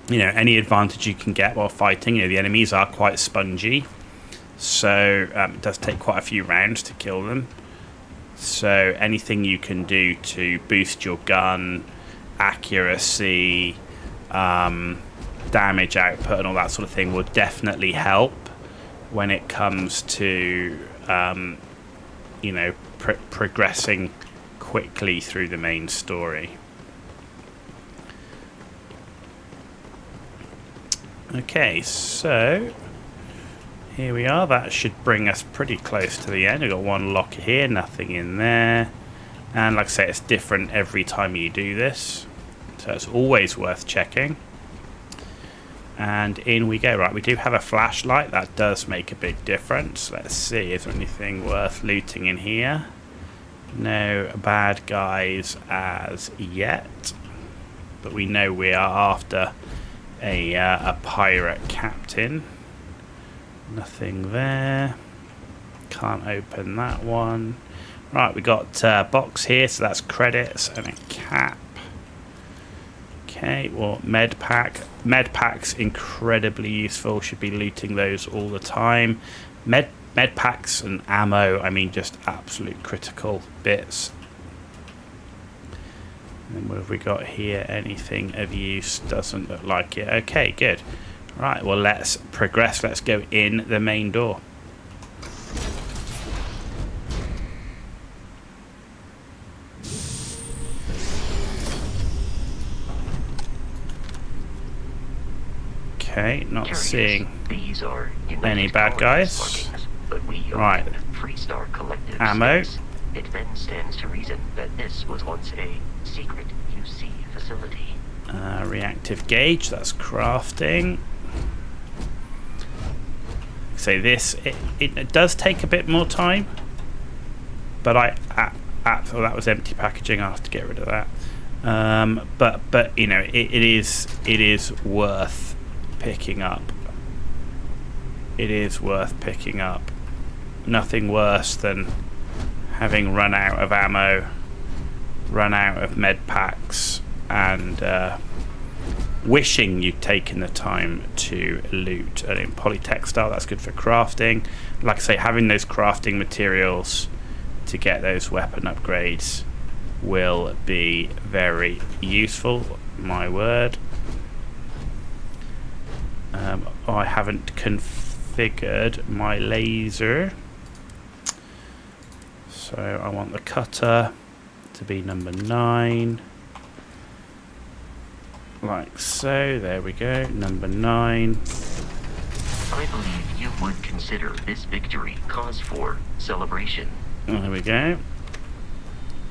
Any advantage you can get while fighting, the enemies are quite spongy, so it does take quite a few rounds to kill them. So anything you can do to boost your gun, accuracy, damage output and all that sort of thing will definitely help when it comes to you know, progressing quickly through the main story. Okay, so here we are. That should bring us pretty close to the end. We've got one locker here, nothing in there. And like I say, it's different every time you do this. So it's always worth checking. And in we go. Right, we do have a flashlight. That does make a big difference. Let's see, is there anything worth looting in here? No bad guys as yet. But we know we are after a pirate captain. Nothing there. Can't open that one. Right, we got a box here, so that's credits and a cap. Okay, well, med pack. Med packs incredibly useful. Should be looting those all the time. Med packs and ammo, I mean, just absolute critical bits. And then what have we got here? Anything of use? Doesn't look like it. Okay, good. Right, well, let's progress. Let's go in the main door. Okay, not seeing any bad guys. Right, ammo. It then stands to reason that this was once a secret UC facility. Reactive gauge, that's crafting. So this, it does take a bit more time, but oh, that was empty packaging. I have to get rid of that. But you know, it is worth picking up. It is worth picking up. Nothing worse than having run out of ammo, run out of med packs, and wishing you'd taken the time to loot. And in polytextile, that's good for crafting. Like I say, having those crafting materials to get those weapon upgrades will be very useful, my word. I haven't configured my laser, so I want the cutter to be number 9, like so. There we go, number 9. I believe you would consider this victory cause for celebration. There we go.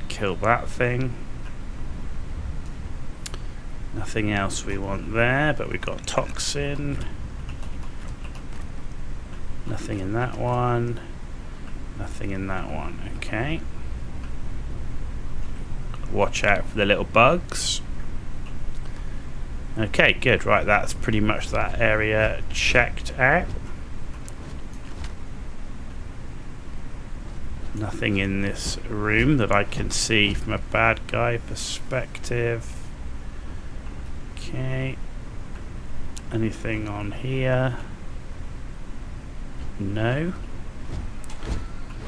Kill that thing. Nothing else we want there, but we've got toxin. Nothing in that one. Nothing in that one. Okay. Watch out for the little bugs. Okay, good. Right, that's pretty much that area checked out. Nothing in this room that I can see from a bad guy perspective. Okay. Anything on here? No.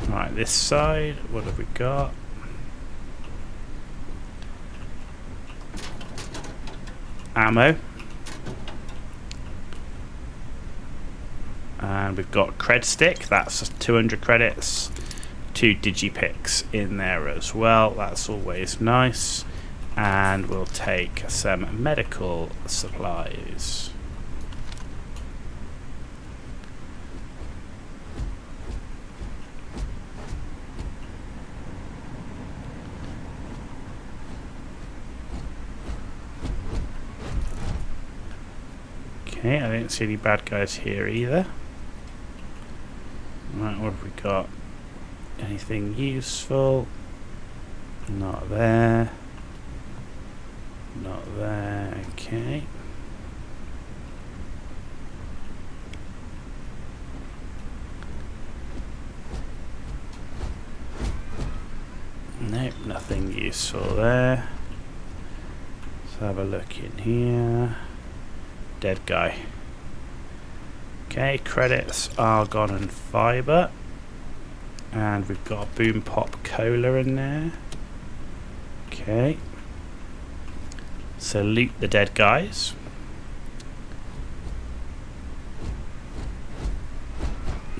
Right, this side, what have we got? Ammo. And we've got cred stick, that's 200 credits. 2 digipicks in there as well, that's always nice. And we'll take some medical supplies. Okay, I don't see any bad guys here either. Right, what have we got? Anything useful? Not there. Not there, okay. Nope, nothing useful there. Let's have a look in here. Dead guy. Okay, credits, argon and fiber. And we've got a boom pop cola in there. Okay. So loot the dead guys.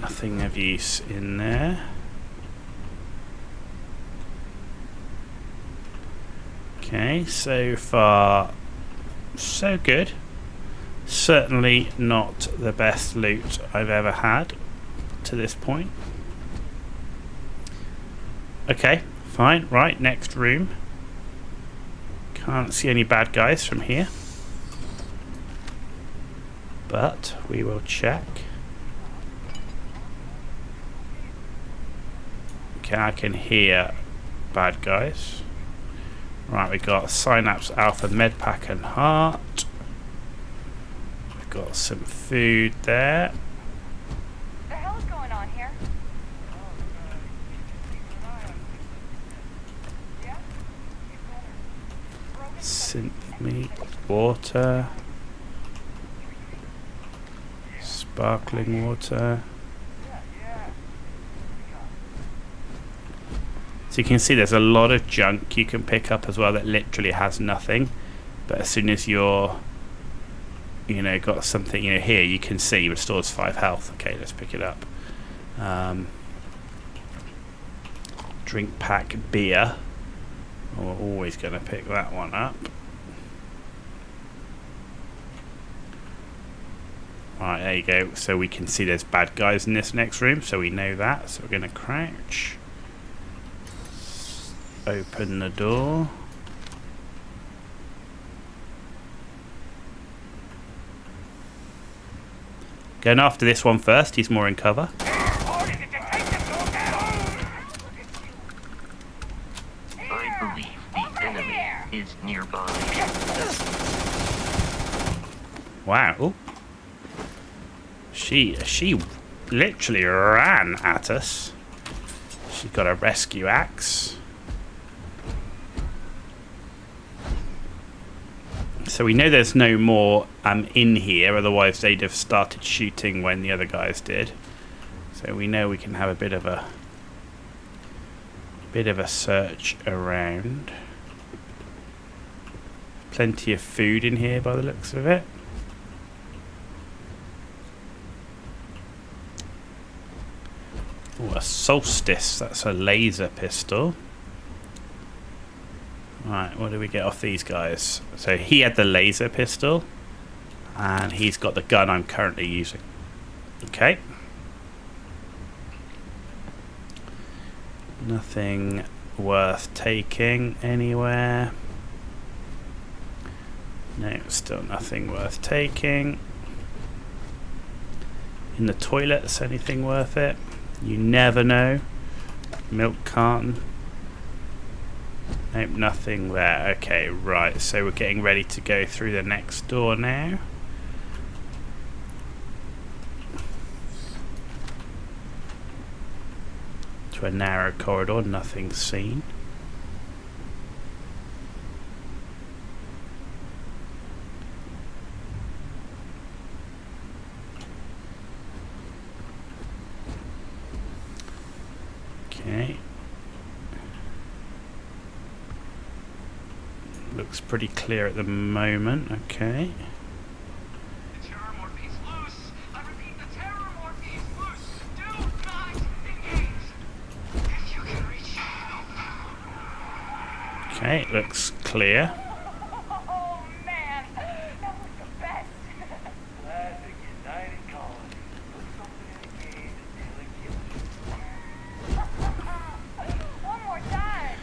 Nothing of use in there. Okay, so far so good. Certainly not the best loot I've ever had to this point. Okay, fine. Right, next room. Can't see any bad guys from here. But we will check. Okay, I can hear bad guys. Right, we got Synapse Alpha Medpack and Heart. We've got some food there. The hell is going on here? Synth meat, water, sparkling water. So you can see there's a lot of junk you can pick up as well that literally has nothing. But as soon as you're, got something, here you can see restores 5 health. Okay, let's pick it up. Drink pack beer. We're always going to pick that one up. Right, there you go. So we can see there's bad guys in this next room, so we know that. So we're going to crouch. Open the door. Going after this one first, he's more in cover. I believe the enemy is nearby. Wow. Ooh. She literally ran at us. She's got a rescue axe. So we know there's no more in here, otherwise they'd have started shooting when the other guys did. So we know we can have a bit of a search around. Plenty of food in here by the looks of it. Oh, a solstice, that's a laser pistol. Right, what do we get off these guys? So he had the laser pistol, and he's got the gun I'm currently using. Okay. Nothing worth taking anywhere. No, still nothing worth taking. In the toilets, anything worth it? You never know. Milk carton. Nope, nothing there. Okay, right, so we're getting ready to go through the next door now. To a narrow corridor, nothing seen. Okay. Looks pretty clear at the moment. Okay. The terror morphe's loose. I repeat, the terror morphe's loose. Do not engage. If you can reach help. Okay, it looks clear. Oh man, that was the best. Classic United Colony. Put something in a cage until it kills you. One more time.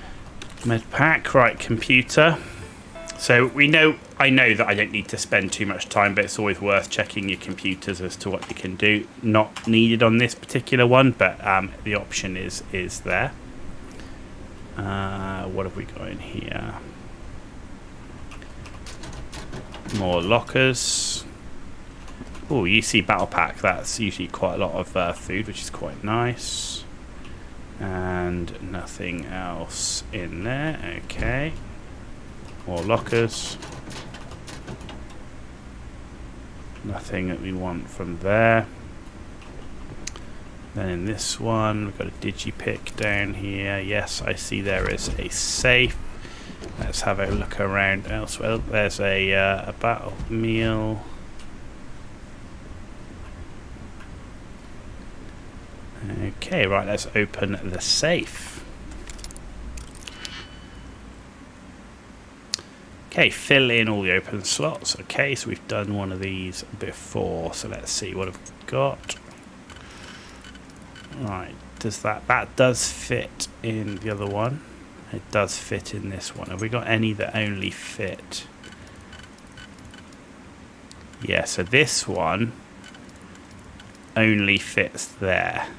Medpack, right, computer. So I know that I don't need to spend too much time, but it's always worth checking your computers as to what you can do. Not needed on this particular one, but the option is there. What have we got in here? More lockers. Oh, UC battle pack. That's usually quite a lot of food, which is quite nice. And nothing else in there. Okay. More lockers. Nothing that we want from there. Then in this one, we've got a digipick down here. Yes, I see there is a safe. Let's have a look around elsewhere. There's a battle meal. Okay, right, let's open the safe. Okay, fill in all the open slots. Okay, so we've done one of these before, so let's see what I've got. Right, that does fit in the other one. It does fit in this one. Have we got any that only fit? Yeah, so this one only fits there.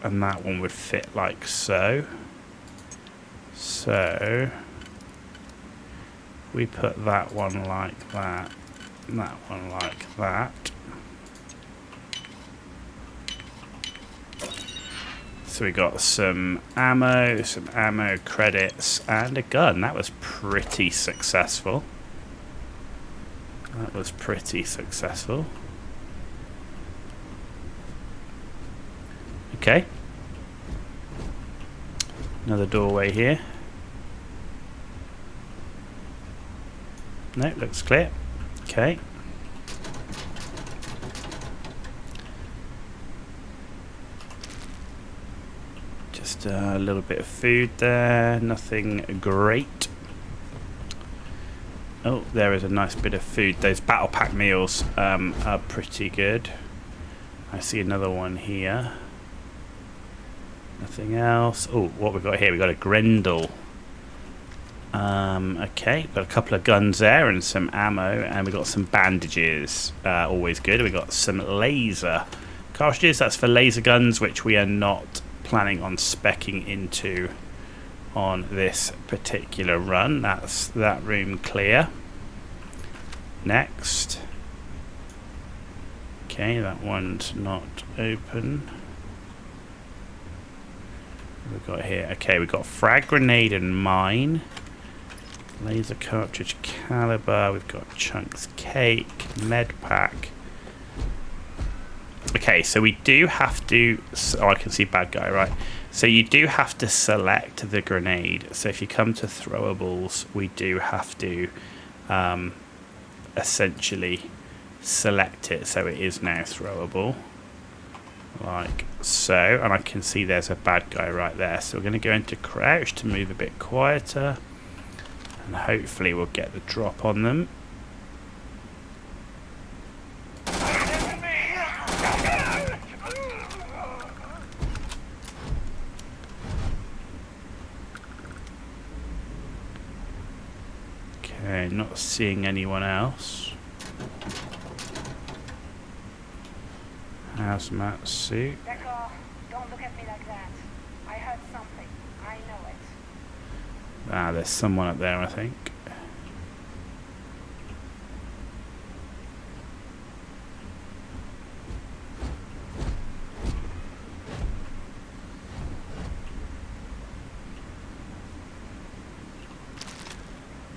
And that one would fit like so. So we put that one like that, and that one like that. So we got some ammo credits, and a gun. That was pretty successful. That was pretty successful. Okay. Another doorway here. No, looks clear. Okay. Just a little bit of food there. Nothing great. Oh, there is a nice bit of food. Those battle pack meals are pretty good. I see another one here. Nothing else. Oh, what we've got here? We've got a Grendel. Okay, got a couple of guns there and some ammo, and we've got some bandages. Always good. We've got some laser cartridges. That's for laser guns, which we are not planning on speccing into on this particular run. That's that room clear. Next. Okay, that one's not open. We've got here. Okay, we've got frag grenade and mine. Laser cartridge caliber. We've got chunks cake, med pack. Okay, so we do have to. Oh, I can see bad guy, right? So you do have to select the grenade. So if you come to throwables, we do have to essentially select it so it is now throwable. Like so, and I can see there's a bad guy right there. So we're going to go into crouch to move a bit quieter, and hopefully we'll get the drop on them. Okay, not seeing anyone else. Hazmat suit. Deco, don't look at me like that. I heard something. I know it. Ah, there's someone up there, I think.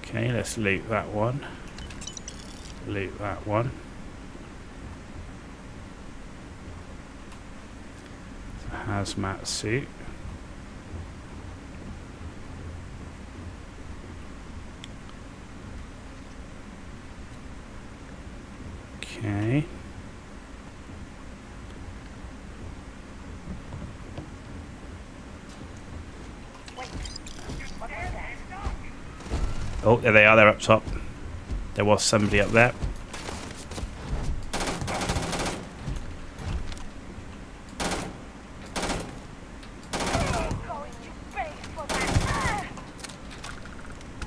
Okay, let's loot that one. Loot that one. Hazmat suit. Okay. Oh, there they are. They're up top. There was somebody up there.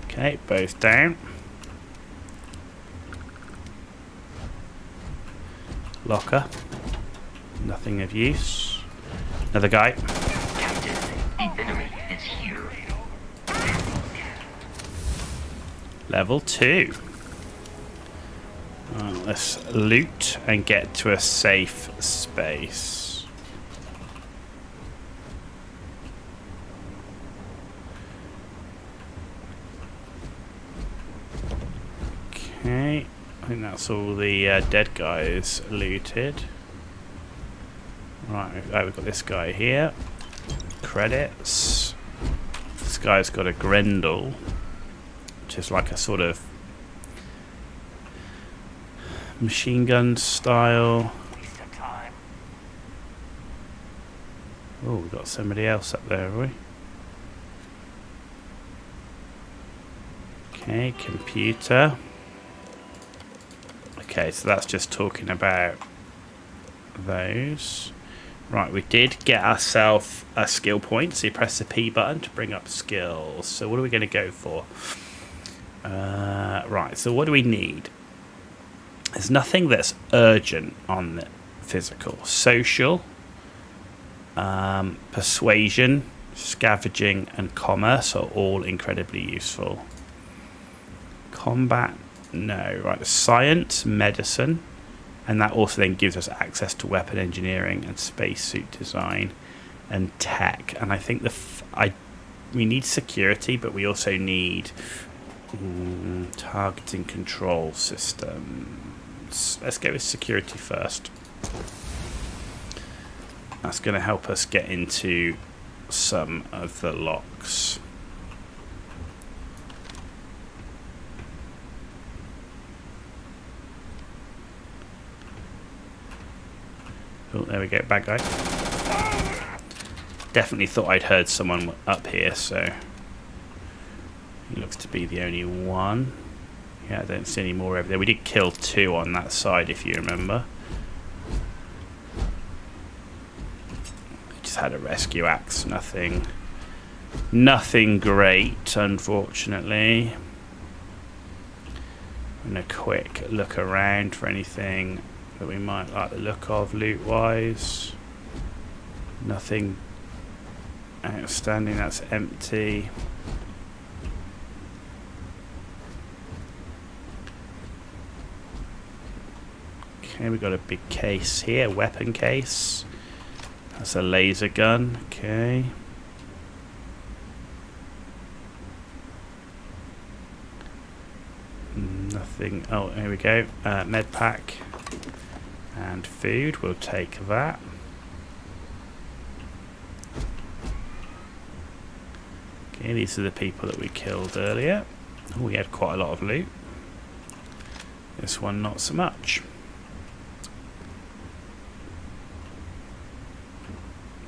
Okay, both down. Locker. Nothing of use. Another guy. Captain, the enemy is here. Level 2. Let's loot and get to a safe space. Okay, I think that's all the dead guys looted. Right, we've got this guy here. Credits. This guy's got a Grendel, which is like a sort of Machine gun style. Waste of time. Oh, we've got somebody else up there, have we? Okay, computer. Okay, so that's just talking about those. Right, we did get ourselves a skill point, so you press the P button to bring up skills. So what are we going to go for? Right, so what do we need? There's nothing that's urgent on the physical. Social, persuasion, scavenging, and commerce are all incredibly useful. Combat, no. Right, science, medicine, and that also then gives us access to weapon engineering and spacesuit design and tech. And I think we need security, but we also need targeting control systems. Let's go with security first. That's going to help us get into some of the locks. Oh, there we go, bad guy. Definitely thought I'd heard someone up here, so he looks to be the only one. Yeah, I don't see any more over there. We did kill 2 on that side, if you remember. We just had a rescue axe, nothing great, unfortunately. And a quick look around for anything that we might like the look of loot wise. Nothing outstanding, that's empty. Okay, we got a big case here, weapon case. That's a laser gun, okay. Nothing, oh, here we go, med pack. And food, we'll take that. Okay, these are the people that we killed earlier. Oh, we had quite a lot of loot. This one not so much.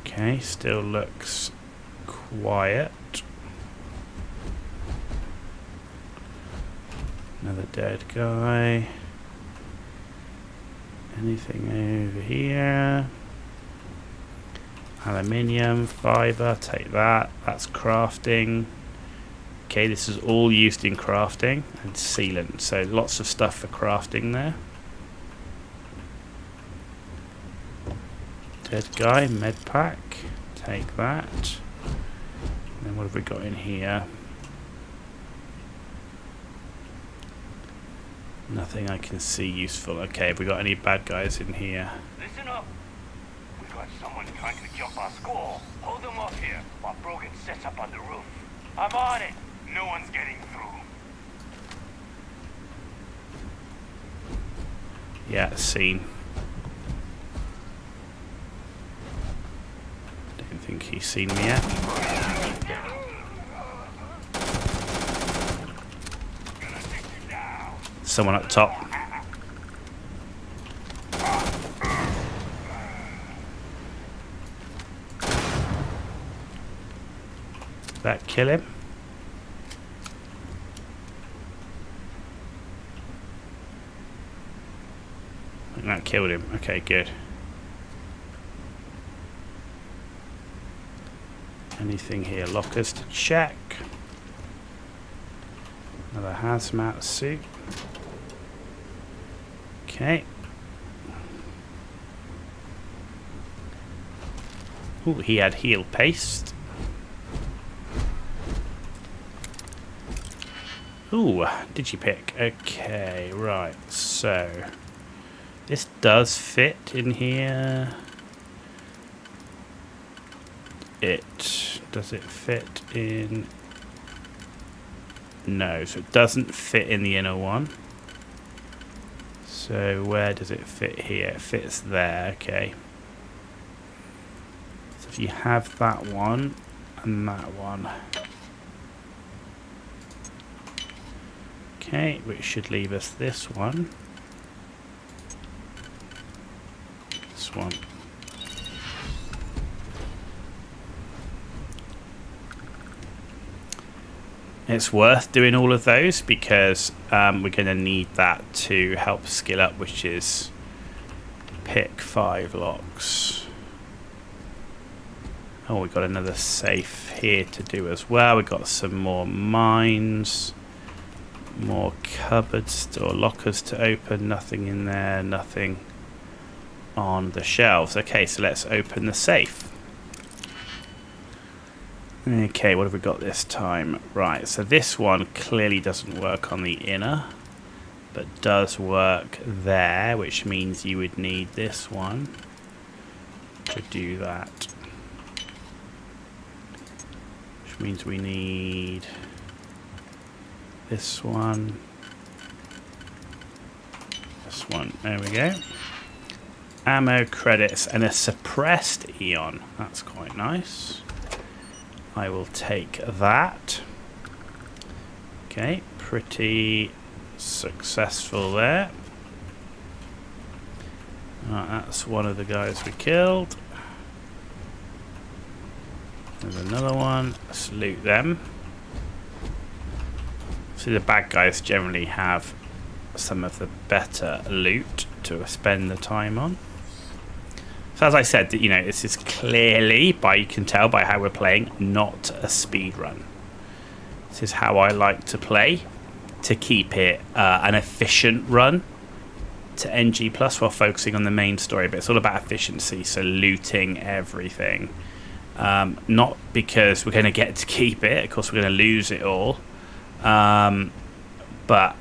Okay, still looks quiet. Another dead guy. Anything over here? Aluminium, fiber, take that. That's crafting. Okay, this is all used in crafting and sealant, so lots of stuff for crafting there. Dead guy, med pack, take that. And then what have we got in here? Nothing I can see useful. Okay, have we got any bad guys in here? Listen up. We got someone trying to jump our squall. Hold them off here while Brogan sets up on the roof. I'm on it. No one's getting through. Yeah, seen. Don't think he's seen me yet. Someone up top. Did that kill him? I think that killed him. Okay, good. Anything here? Lockers to check. Another hazmat suit. Okay. Ooh, he had heal paste. Ooh, digipick. Okay, right. So this does fit in here. Does it fit in? No, so it doesn't fit in the inner one. So where does it fit here? It fits there, okay. So if you have that one and that one. Okay, which should leave us this one. this one. It's worth doing all of those because we're going to need that to help skill up, which is pick 5 locks. Oh, we've got another safe here to do as well. We've got some more mines, more cupboards or lockers to open. Nothing in there, nothing on the shelves. Okay, so let's open the safe. Okay, what have we got this time? Right, so this one clearly doesn't work on the inner, but does work there, which means you would need this one to do that. Which means we need this one. This one, there we go. Ammo credits and a suppressed Eon. That's quite nice. I will take that. Okay, pretty successful there. That's one of the guys we killed. There's another one. Let's loot them. See, the bad guys generally have some of the better loot to spend the time on. So as I said, you know, this is clearly, you can tell by how we're playing, not a speed run. This is how I like to play, to keep it an efficient run to NG Plus while focusing on the main story. But it's all about efficiency, so looting everything. Not because we're going to get to keep it, of course we're going to lose it all, but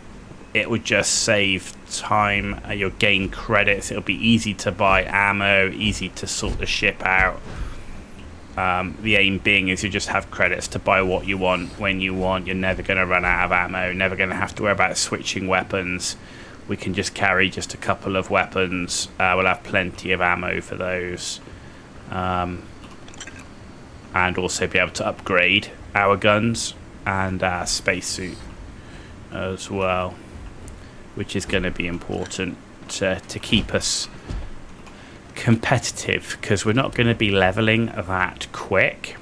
it would just save time. You'll gain credits. It'll be easy to buy ammo, easy to sort the ship out. The aim being is you just have credits to buy what you want when you want. You're never going to run out of ammo, never going to have to worry about switching weapons. We can just carry just a couple of weapons. We'll have plenty of ammo for those. And also be able to upgrade our guns and our spacesuit as well, which is going to be important to keep us competitive, because we're not going to be leveling that quick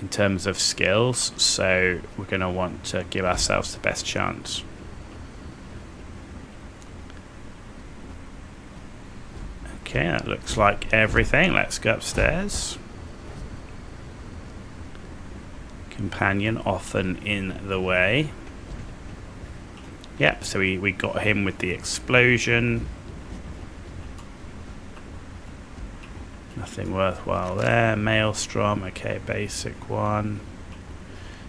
in terms of skills, so we're going to want to give ourselves the best chance. Okay, that looks like everything. Let's go upstairs. Companion often in the way. Yep, so we got him with the explosion. Nothing worthwhile there. Maelstrom, okay, basic one.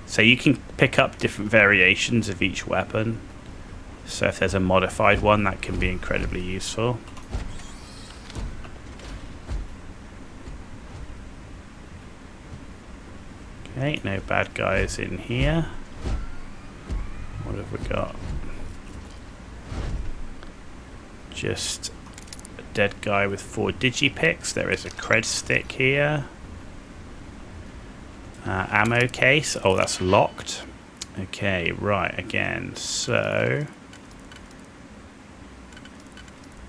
So you can pick up different variations of each weapon. So if there's a modified one, that can be incredibly useful. Okay, no bad guys in here. What have we got? Just a dead guy with 4 digipicks. There is a cred stick here. Ammo case. Oh, that's locked. Okay, right, again. So,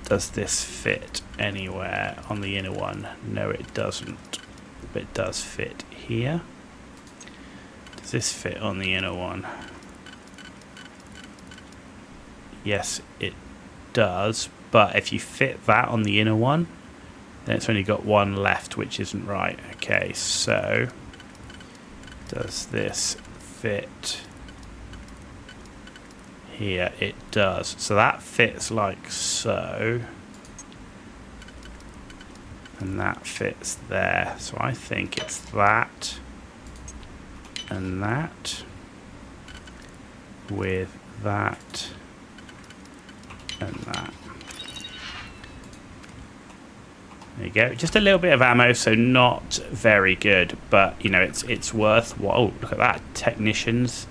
does this fit anywhere on the inner one? No, it doesn't. But it does fit here. Does this fit on the inner one? Yes, it does. But if you fit that on the inner one, then it's only got one left, which isn't right. Okay, so does this fit here? It does. So that fits like so. And that fits there. So I think it's that and that with that and that. There you go. Just a little bit of ammo, so not very good, but you know, it's worth. Whoa, look at that. Technicians,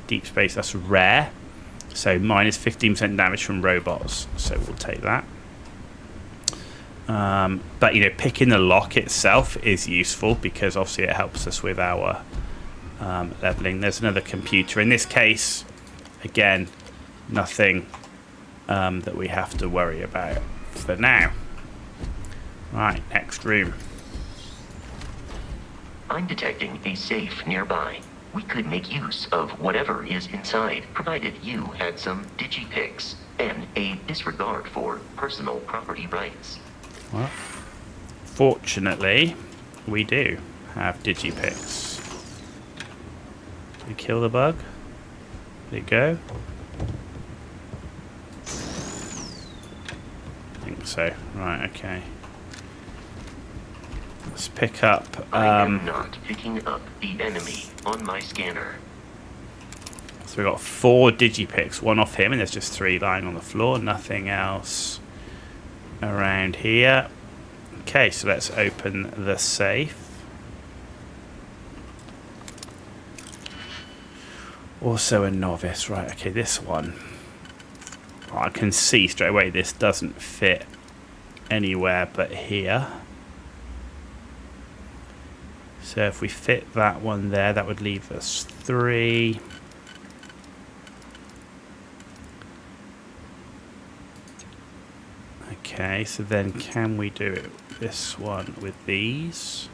deep space, that's rare. So minus 15% damage from robots. So we'll take that. But you know, picking the lock itself is useful because obviously it helps us with our leveling. There's another computer. In this case, again, nothing that we have to worry about for now. Right, next room. I'm detecting a safe nearby. We could make use of whatever is inside, provided you had some digipics and a disregard for personal property rights. Well, fortunately, we do have digipics. Did we kill the bug? Did it go? I think so. Right, okay. Let's pick up... I am not picking up the enemy on my scanner. So we've got 4 digipics, 1 off him, and there's just 3 lying on the floor. Nothing else around here. Okay, so let's open the safe. Also a novice. Right, okay, this one. Oh, I can see straight away this doesn't fit anywhere but here. So if we fit that one there, that would leave us 3. Okay, so then can we do it this one with these?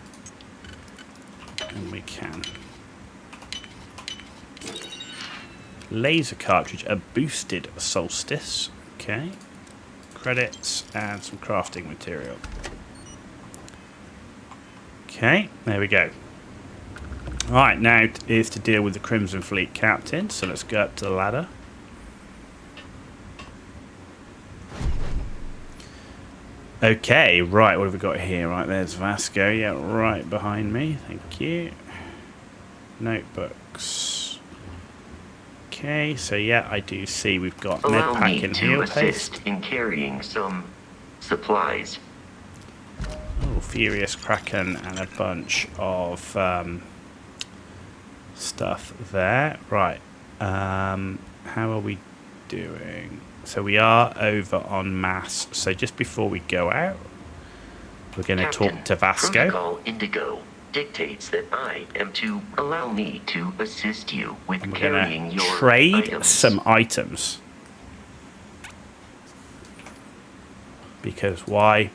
And we can. Laser cartridge, a boosted solstice. Okay. Credits and some crafting material. Okay, there we go. Right, now is to deal with the Crimson Fleet captain. So let's go up to the ladder. Okay, right, what have we got here? Right, there's Vasco, yeah, right behind me. Thank you. Notebooks. Okay, so yeah, I do see we've got Allow medpack me and to heal assist paste. in carrying some supplies. Oh, Furious Kraken and a bunch of stuff there. Right, how are we doing? So we are over on mass. So just before we go out, we're going to talk to Vasco. Protocol Indigo dictates that I am to allow me to assist you with And we're carrying going to your trade items. some items. Because why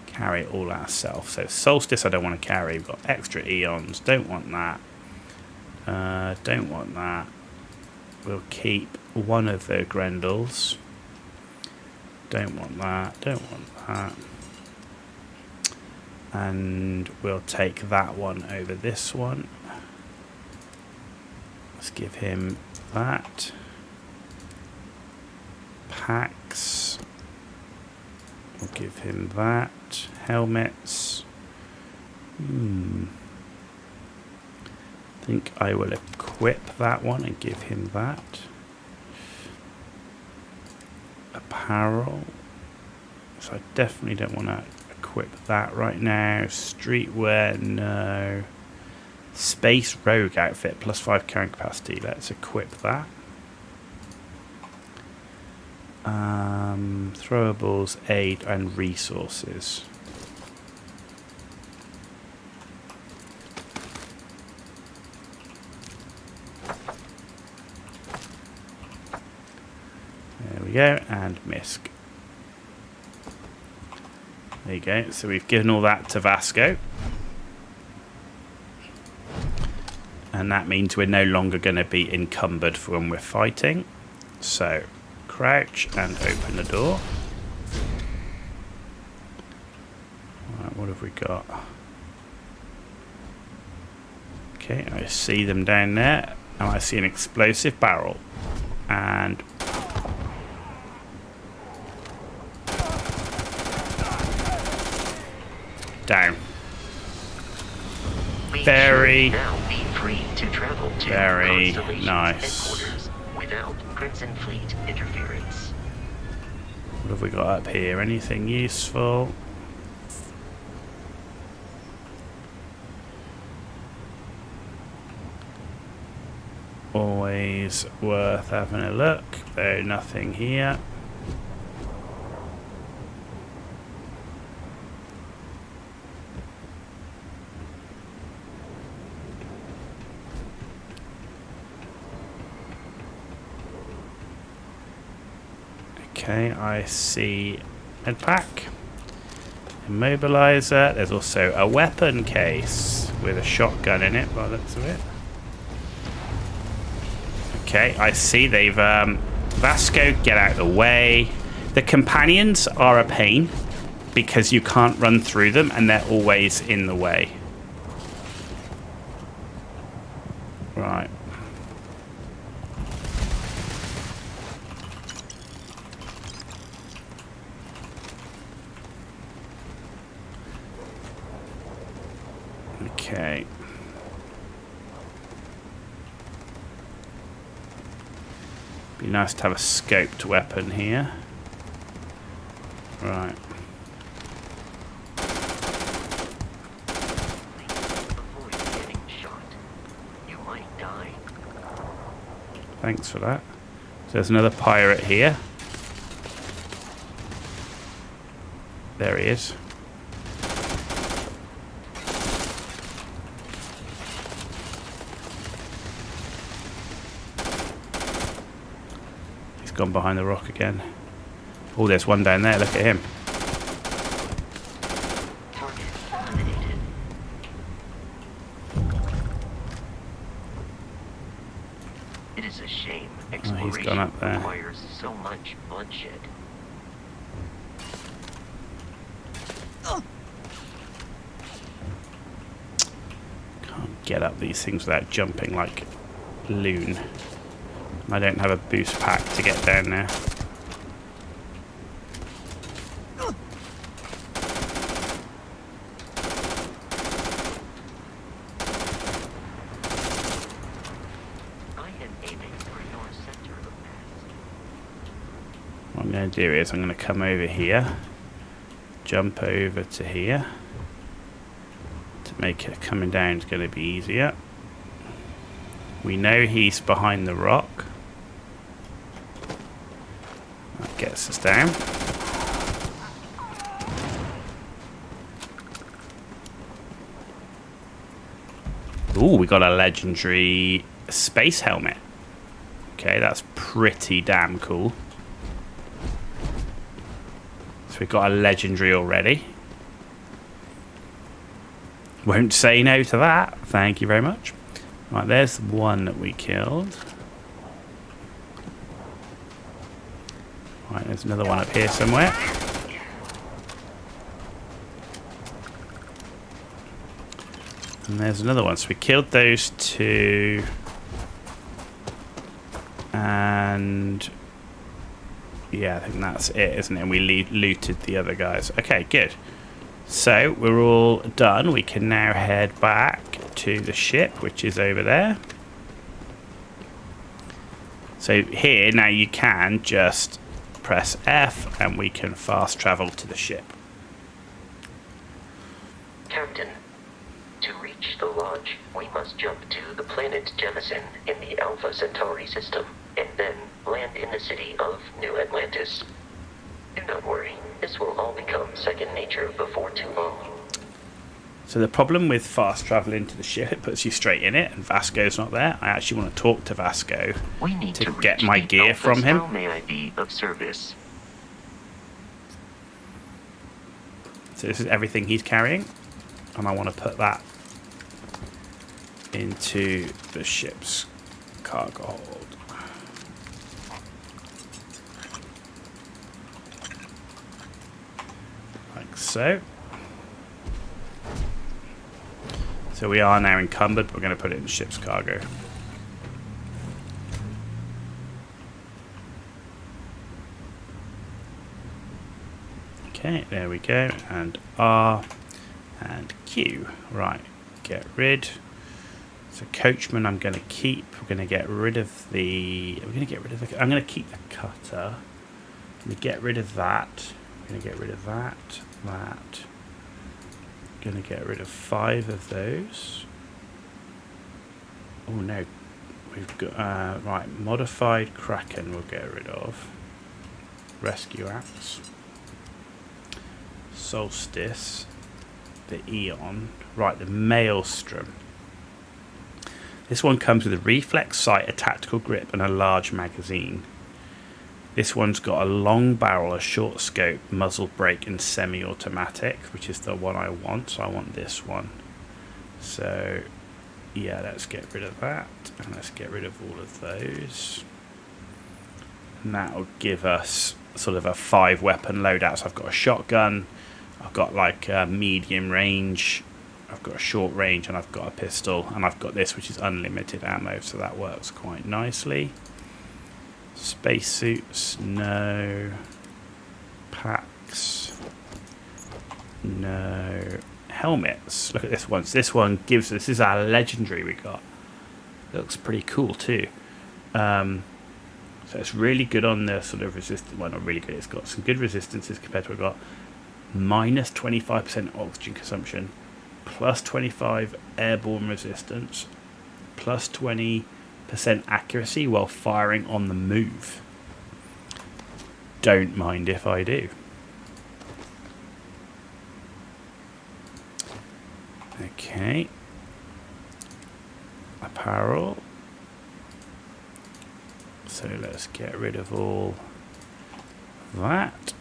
carry it all ourselves? So Solstice I don't want to carry. We've got extra Eons. Don't want that. Don't want that. We'll keep one of the Grendels. Don't want that. Don't want that. And we'll take that one over this one. Let's give him that. Packs. We'll give him that. Helmets. I think I will equip that one and give him that. Apparel. So I definitely don't want to equip that right now. Streetwear, no. Space Rogue outfit, +5 carrying capacity. Let's equip that. Throwables, aid, and resources. There we go, and misc. There you go. So we've given all that to Vasco. And that means we're no longer going to be encumbered for when we're fighting. So crouch and open the door. Right, what have we got? Okay, I see them down there. And I see an explosive barrel. And down. Very, very nice. Without Crimson Fleet interference. What have we got up here? Anything useful? Always worth having a look. There's nothing here. Okay, I see medpack. Immobilizer. There's also a weapon case with a shotgun in it, by the looks of it. Okay, I see they've... Vasco, get out of the way. The companions are a pain because you can't run through them and they're always in the way. Right. Okay. Be nice to have a scoped weapon here. Right. Avoid getting shot. You might die. Thanks for that. So there's another pirate here. There he is. He's gone behind the rock again. Oh, there's one down there. Look at him. Target eliminated. It is a shame exploration gone up there. requires so much bloodshed. Can't get up these things without jumping like loon. I don't have a boost pack to get down there. I am aiming for your center of mass. What I'm going to do is I'm going to come over here, jump over to here. To make it coming down is going to be easier. We know he's behind the rock. That gets us down. Ooh, we got a legendary space helmet. Okay, that's pretty damn cool. So we've got a legendary already. Won't say no to that. Thank you very much. Right, there's one that we killed. Right, there's another one up here somewhere. And there's another one. So we killed those two. And yeah, I think that's it, isn't it? And we looted the other guys. Okay, good. So we're all done. We can now head back to the ship, which is over there. So here, now you can just press F and we can fast travel to the ship. Captain, to reach the lodge, we must jump to the planet Jemison in the Alpha Centauri system, and then land in the city of New Atlantis. Do not worry, this will all become second nature before too long. So the problem with fast traveling to the ship, it puts you straight in it, and Vasco's not there. I actually want to talk to Vasco We need to reach get my the gear Alphas. from him. How may I be of service? So this is everything he's carrying, and I want to put that into the ship's cargo hold. Like so. So we are now encumbered, but we're going to put it in the ship's cargo. Okay, there we go. And R and Q. Right, get rid. So coachman I'm going to keep. We're going to get rid of the... I'm going to keep the cutter. I'm going to get rid of that. I'm going to get rid of that. Going to get rid of 5 of those. Oh no, we've got right, modified Kraken we'll get rid of. Rescue axe, Solstice, the Eon, right, the Maelstrom. This one comes with a reflex sight, a tactical grip, and a large magazine. This one's got a long barrel, a short scope, muzzle brake, and semi-automatic, which is the one I want. So I want this one. So yeah, let's get rid of that, and let's get rid of all of those. And that'll give us sort of a 5-weapon loadout. So I've got a shotgun, I've got like a medium range, I've got a short range, and I've got a pistol, and I've got this, which is unlimited ammo, so that works quite nicely. Spacesuits, no. Packs, no. Helmets, look at this one. So this one gives, this is our legendary we got. Looks pretty cool too. So it's really good on the sort of resistance. Well, not really good. It's got some good resistances compared to what we've got. Minus 25% oxygen consumption, plus 25 airborne resistance, plus 20% accuracy while firing on the move. Don't mind if I do. Okay. Apparel. So let's get rid of all that.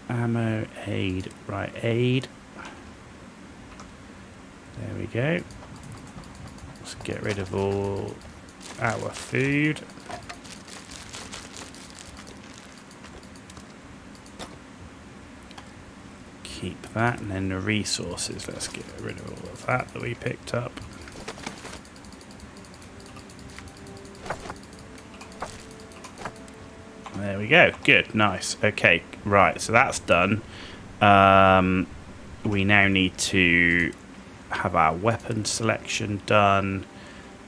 Ammo, aid, right, aid. There we go. Let's get rid of all our food. Keep that, and then the resources. Let's get rid of all of that we picked up. There we go. Good, nice. Okay, right. So that's done. We now need to have our weapon selection done.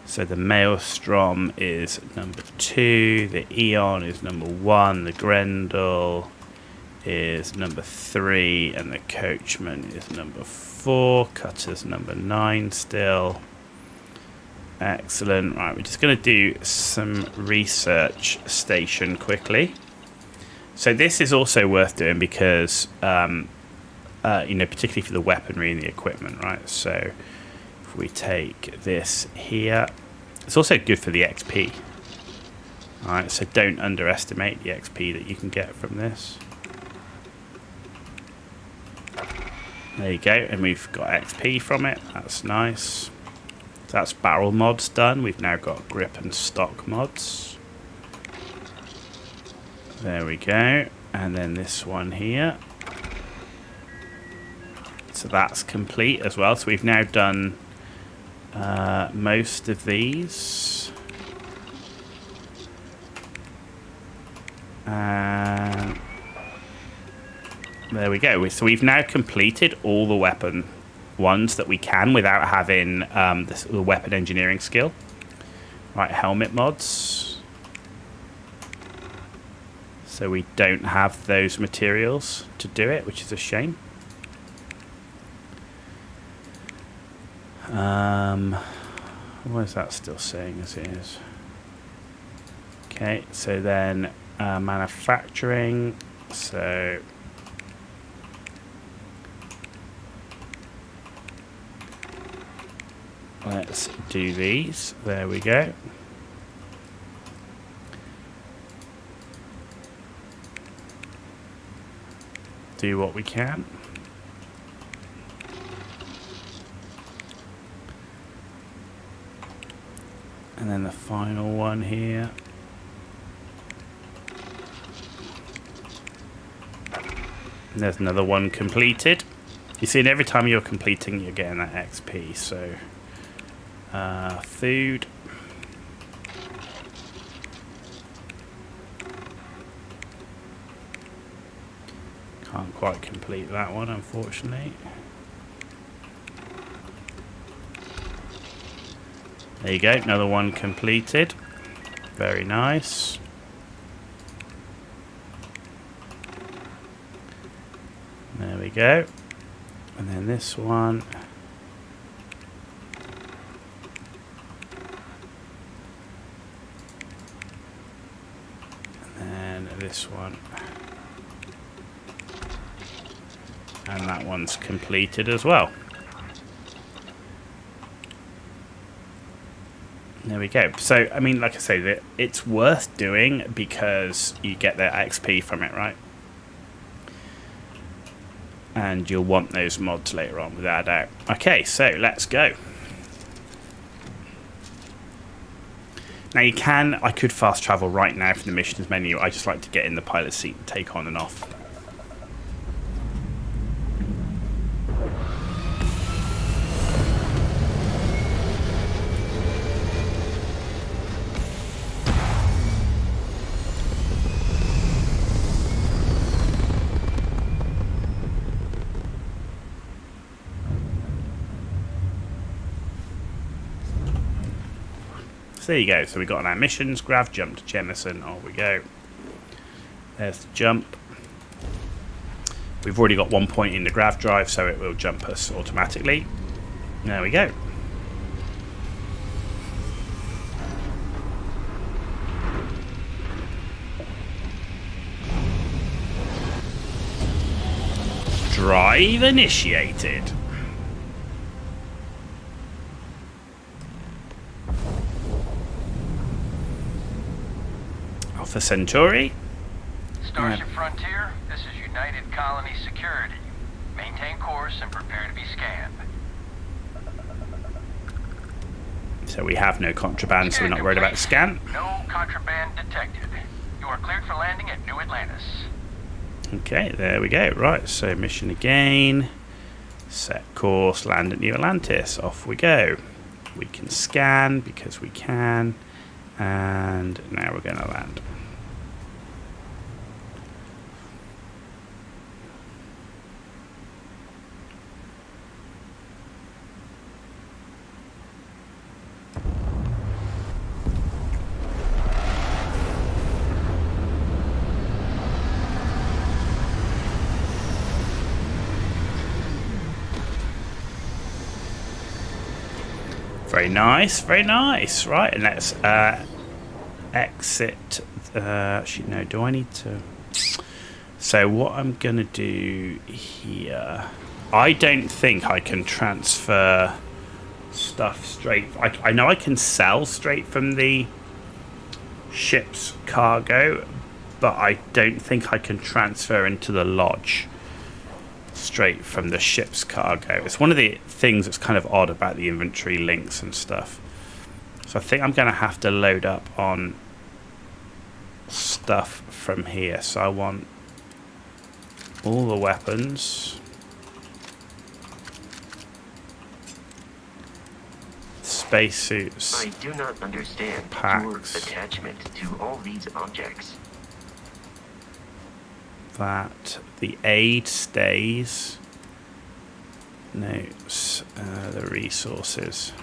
So the Maelstrom is number 2, the Eon is number 1, the Grendel is number 3, and the Coachman is number 4. Cutter's number 9 still. Excellent. Right, we're just going to do some research station quickly. So this is also worth doing because, particularly for the weaponry and the equipment, right? So if we take this here, it's also good for the XP. All right, so don't underestimate the XP that you can get from this. There you go, and we've got XP from it. That's nice. So that's barrel mods done. We've now got grip and stock mods. There we go. And then this one here. So that's complete as well. So we've now done most of these. There we go. So we've now completed all the weapon ones that we can without having the weapon engineering skill. Right, helmet mods. So we don't have those materials to do it, which is a shame. What is that still saying as it is? Okay, so then manufacturing. So let's do these. There we go. Do what we can. And then the final one here. And there's another one completed. You see, and every time you're completing, you're getting that XP. So, food. Can't quite complete that one, unfortunately. There you go, another one completed. Very nice. There we go. And then this one. And then this one. And that one's completed as well. There we go. So, I mean, like I say, it's worth doing because you get the XP from it, right? And you'll want those mods later on, without a doubt. Okay, so let's go. Now I could fast travel right now from the missions menu. I just like to get in the pilot seat and take on and off. So there you go. So we got our missions, grav jump to Jemison. On we go. There's the jump. We've already got 1 point in the grav drive, so it will jump us automatically. There we go. Drive initiated. Alpha Centauri. Starship Frontier, this is United Colony Security. Maintain course and prepare to be scanned. So we have no contraband, so we're not worried about scan. No contraband detected. You are cleared for landing at New Atlantis. Okay, there we go. Right, so mission again. Set course, land at New Atlantis. Off we go. We can scan because we can. And now we're going to land. Very nice, very nice. Right, and let's exit. Actually, no, do I need to? So what I'm going to do here... I don't think I can transfer stuff straight... I know I can sell straight from the ship's cargo, but I don't think I can transfer into the lodge straight from the ship's cargo. It's one of the things that's kind of odd about the inventory links and stuff. So I think I'm going to have to load up on stuff from here. So I want all the weapons, spacesuits. I do not understand packs. your attachment to all these objects. That the aid stays. Notes, the resources.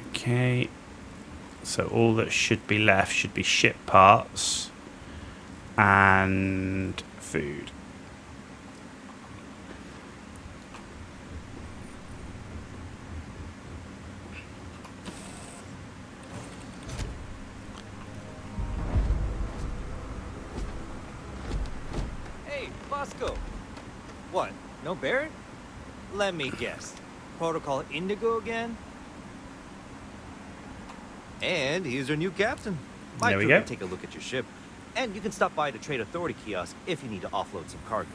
Okay, so all that should be left should be ship parts and food. Hey, Bosco. What, no Barrett? Let me guess. Protocol Indigo again? And he's our new captain. There we go. Take a look at your ship. And you can stop by the Trade Authority kiosk if you need to offload some cargo.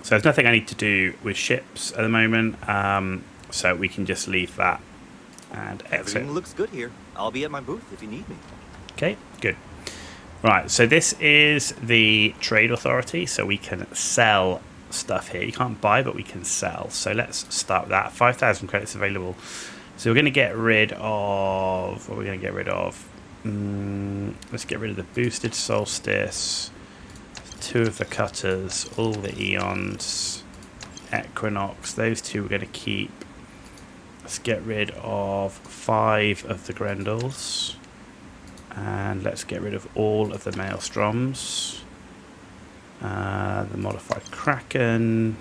So there's nothing I need to do with ships at the moment, so we can just leave that and exit. Everything looks good here. I'll be at my booth if you need me. Okay, good. Right, so this is the Trade Authority, so we can sell stuff here. You can't buy, but we can sell. So let's start with that. 5,000 credits available. So we're going to get rid of... What are we going to get rid of? Let's get rid of the boosted Solstice, 2 of the cutters, all the Eons, Equinox. Those 2 we're going to keep. Let's get rid of 5 of the Grendels. And let's get rid of all of the Maelstroms. The modified Kraken.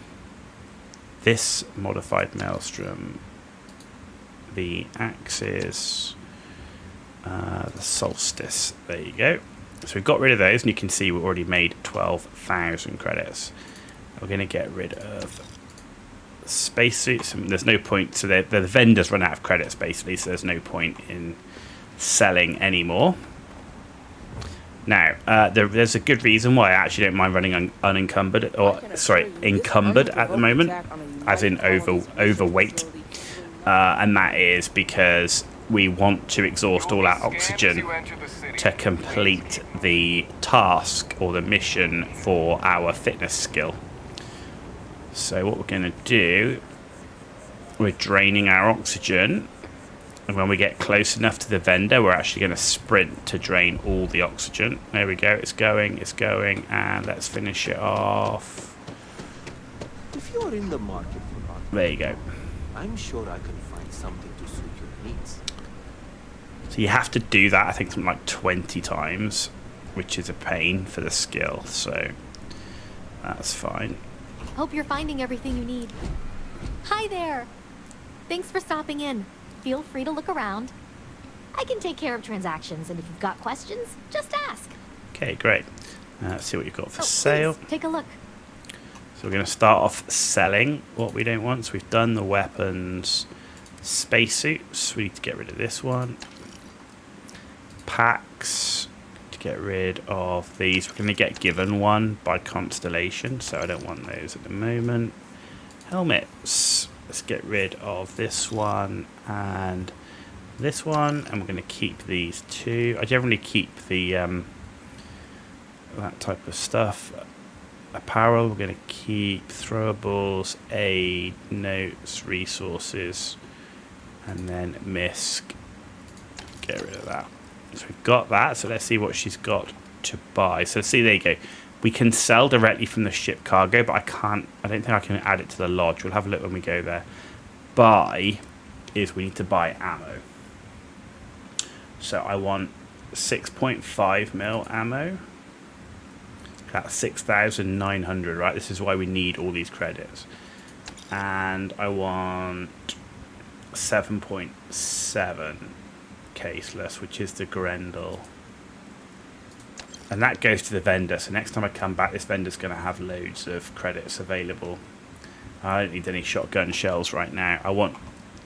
This modified Maelstrom. The Axes. The solstice. There you go. So we've got rid of those, and you can see we've already made 12,000 credits. We're going to get rid of spacesuits. There's no point. So the vendors run out of credits basically, so there's no point in selling anymore. Now, there's a good reason why I actually don't mind running unencumbered, or sorry, encumbered at the moment, as in overweight, and that is because we want to exhaust all our oxygen to complete the task or the mission for our fitness skill. So what we're going to do, we're draining our oxygen, and when we get close enough to the vendor, we're actually going to sprint to drain all the oxygen. There we go, it's going, and let's finish it off. If you're in the market for art, There you go. I'm sure I can find something to suit your needs. So you have to do that, I think, something like 20 times, which is a pain for the skill, so that's fine. Hope you're finding everything you need. Hi there! Thanks for stopping in. Feel free to look around. I can take care of transactions, and if you've got questions, just ask. Okay, great. Let's see what you've got for sale. Please, take a look. So we're going to start off selling what we don't want. So we've done the weapons, spacesuits. We need to get rid of this one. Packs. To get rid of these. We're going to get given one by Constellation, so I don't want those at the moment. Helmets. Let's get rid of this one and this one, and we're going to keep these two. I generally keep the that type of stuff. Apparel, we're going to keep throwables, aid, notes, resources, and then misc. Get rid of that. So we've got that. So let's see what she's got to buy. So see, there you go. We can sell directly from the ship cargo, but I don't think I can add it to the lodge. We'll have a look when we go there. Buy is we need to buy ammo. So I want 6.5 mil ammo. That's 6,900, right? This is why we need all these credits. And I want 7.7 caseless, which is the Grendel. And that goes to the vendor. So next time I come back, this vendor's going to have loads of credits available. I don't need any shotgun shells right now. I want...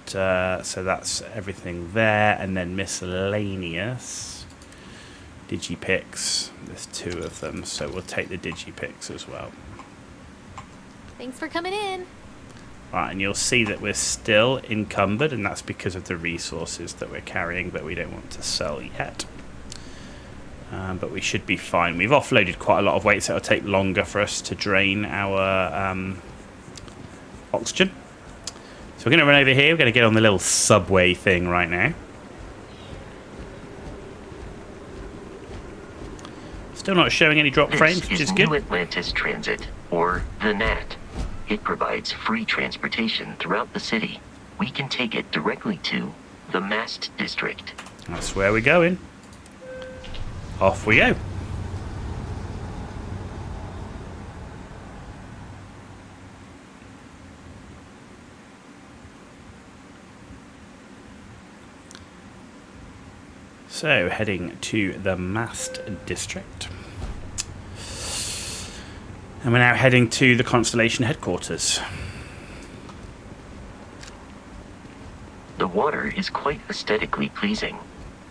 so that's everything there. And then miscellaneous. Digipicks. There's 2 of them. So we'll take the Digipicks as well. Thanks for coming in. Right, and you'll see that we're still encumbered. And that's because of the resources that we're carrying that we don't want to sell yet. But we should be fine. We've offloaded quite a lot of weight, so it'll take longer for us to drain our oxygen. So we're going to run over here. We're going to get on the little subway thing right now. Still not showing any drop frames, which is good. New Atlantis Transit, or the NAT. It provides free transportation throughout the city. We can take it directly to the Mast District. That's where we're going. Off we go. So, heading to the Mast District. And we're now heading to the Constellation headquarters. The water is quite aesthetically pleasing,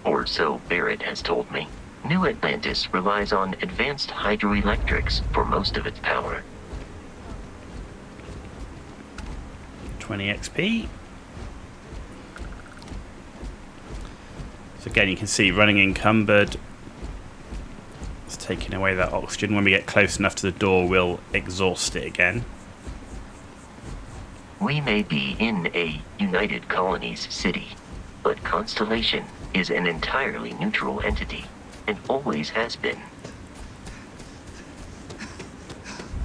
or so Barrett has told me. New Atlantis relies on advanced hydroelectrics for most of its power. 20 XP. So again, you can see running encumbered. It's taking away that oxygen. When we get close enough to the door, we'll exhaust it again. We may be in a United Colonies city, but Constellation is an entirely neutral entity. And always has been.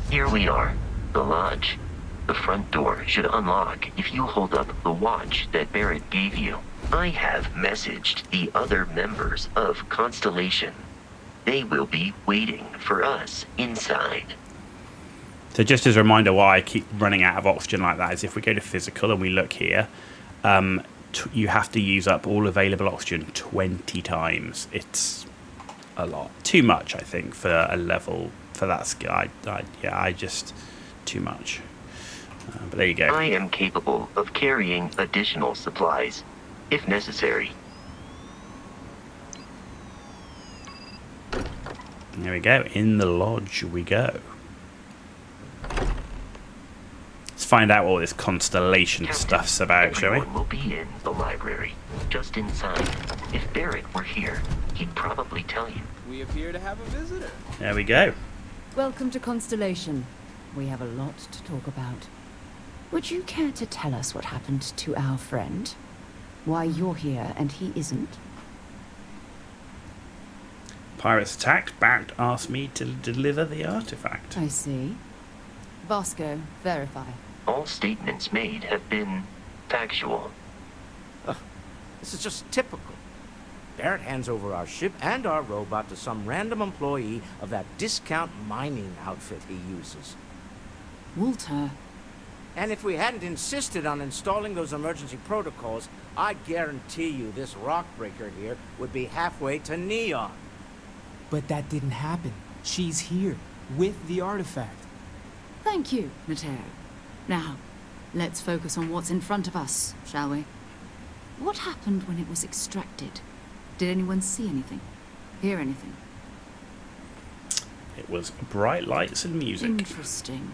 Here we are, the lodge. The front door should unlock if you hold up the watch that Barrett gave you. I have messaged the other members of Constellation. They will be waiting for us inside. So just as a reminder why I keep running out of oxygen like that is if we go to physical and we look here, you have to use up all available oxygen 20 times. It's a lot. Too much, I think, for a level for that skill. I just too much. But there you go. I am capable of carrying additional supplies, if necessary. There we go. In the lodge we go. Let's find out what this constellation Captain, stuff's about, shall we? Everyone will be in the library, just inside. If Barrett were here, he'd probably tell you. We appear to have a visitor. There we go. Welcome to Constellation. We have a lot to talk about. Would you care to tell us what happened to our friend? Why you're here and he isn't? Pirates attacked. Barrett asked me to deliver the artifact. I see. Vasco, verify. All statements made have been factual. This is just typical. Barrett hands over our ship and our robot to some random employee of that discount mining outfit he uses. Walter. And if we hadn't insisted on installing those emergency protocols, I guarantee you this rock breaker here would be halfway to Neon. But that didn't happen. She's here, with the artifact. Thank you, Matteo. Now, let's focus on what's in front of us, shall we? What happened when it was extracted? Did anyone see anything? Hear anything? It was bright lights and music. Interesting.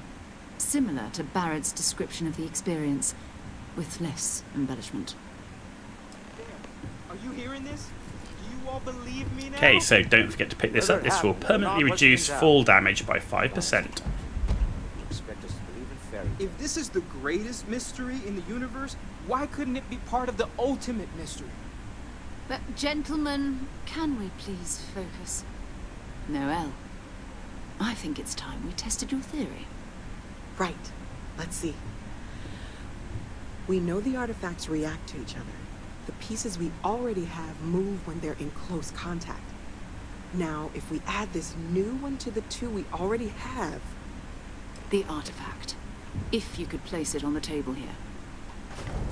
Similar to Barrett's description of the experience, with less embellishment. Are you hearing this? Do you all believe me now? Okay, so don't forget to pick this up. This will permanently reduce fall damage by 5%. If this is the greatest mystery in the universe, why couldn't it be part of the ultimate mystery? But, gentlemen, can we please focus? Noel, I think it's time we tested your theory. Right. Let's see. We know the artifacts react to each other. The pieces we already have move when they're in close contact. Now, if we add this new one to the two we already have... The artifact. If you could place it on the table here.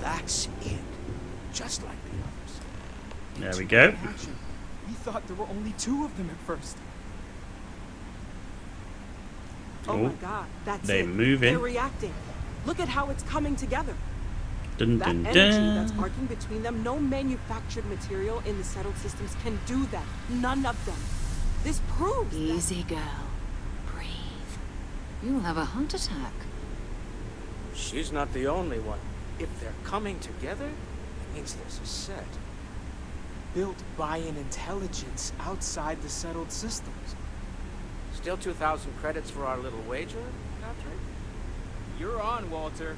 That's it. Just like the others. There we go. We thought there were only 2 of them at first. Oh my god, that's they're it. moving. They're reacting. Look at how it's coming together. Dun, That dun, energy dun. that's arcing between them, no manufactured material in the settled systems can do that. None of them. This proves Easy, girl. Breathe. You'll have a heart attack. She's not the only one. If they're coming together, it means there's a set. Built by an intelligence outside the settled systems. Still 2,000 credits for our little wager, Patrick? You're on, Walter.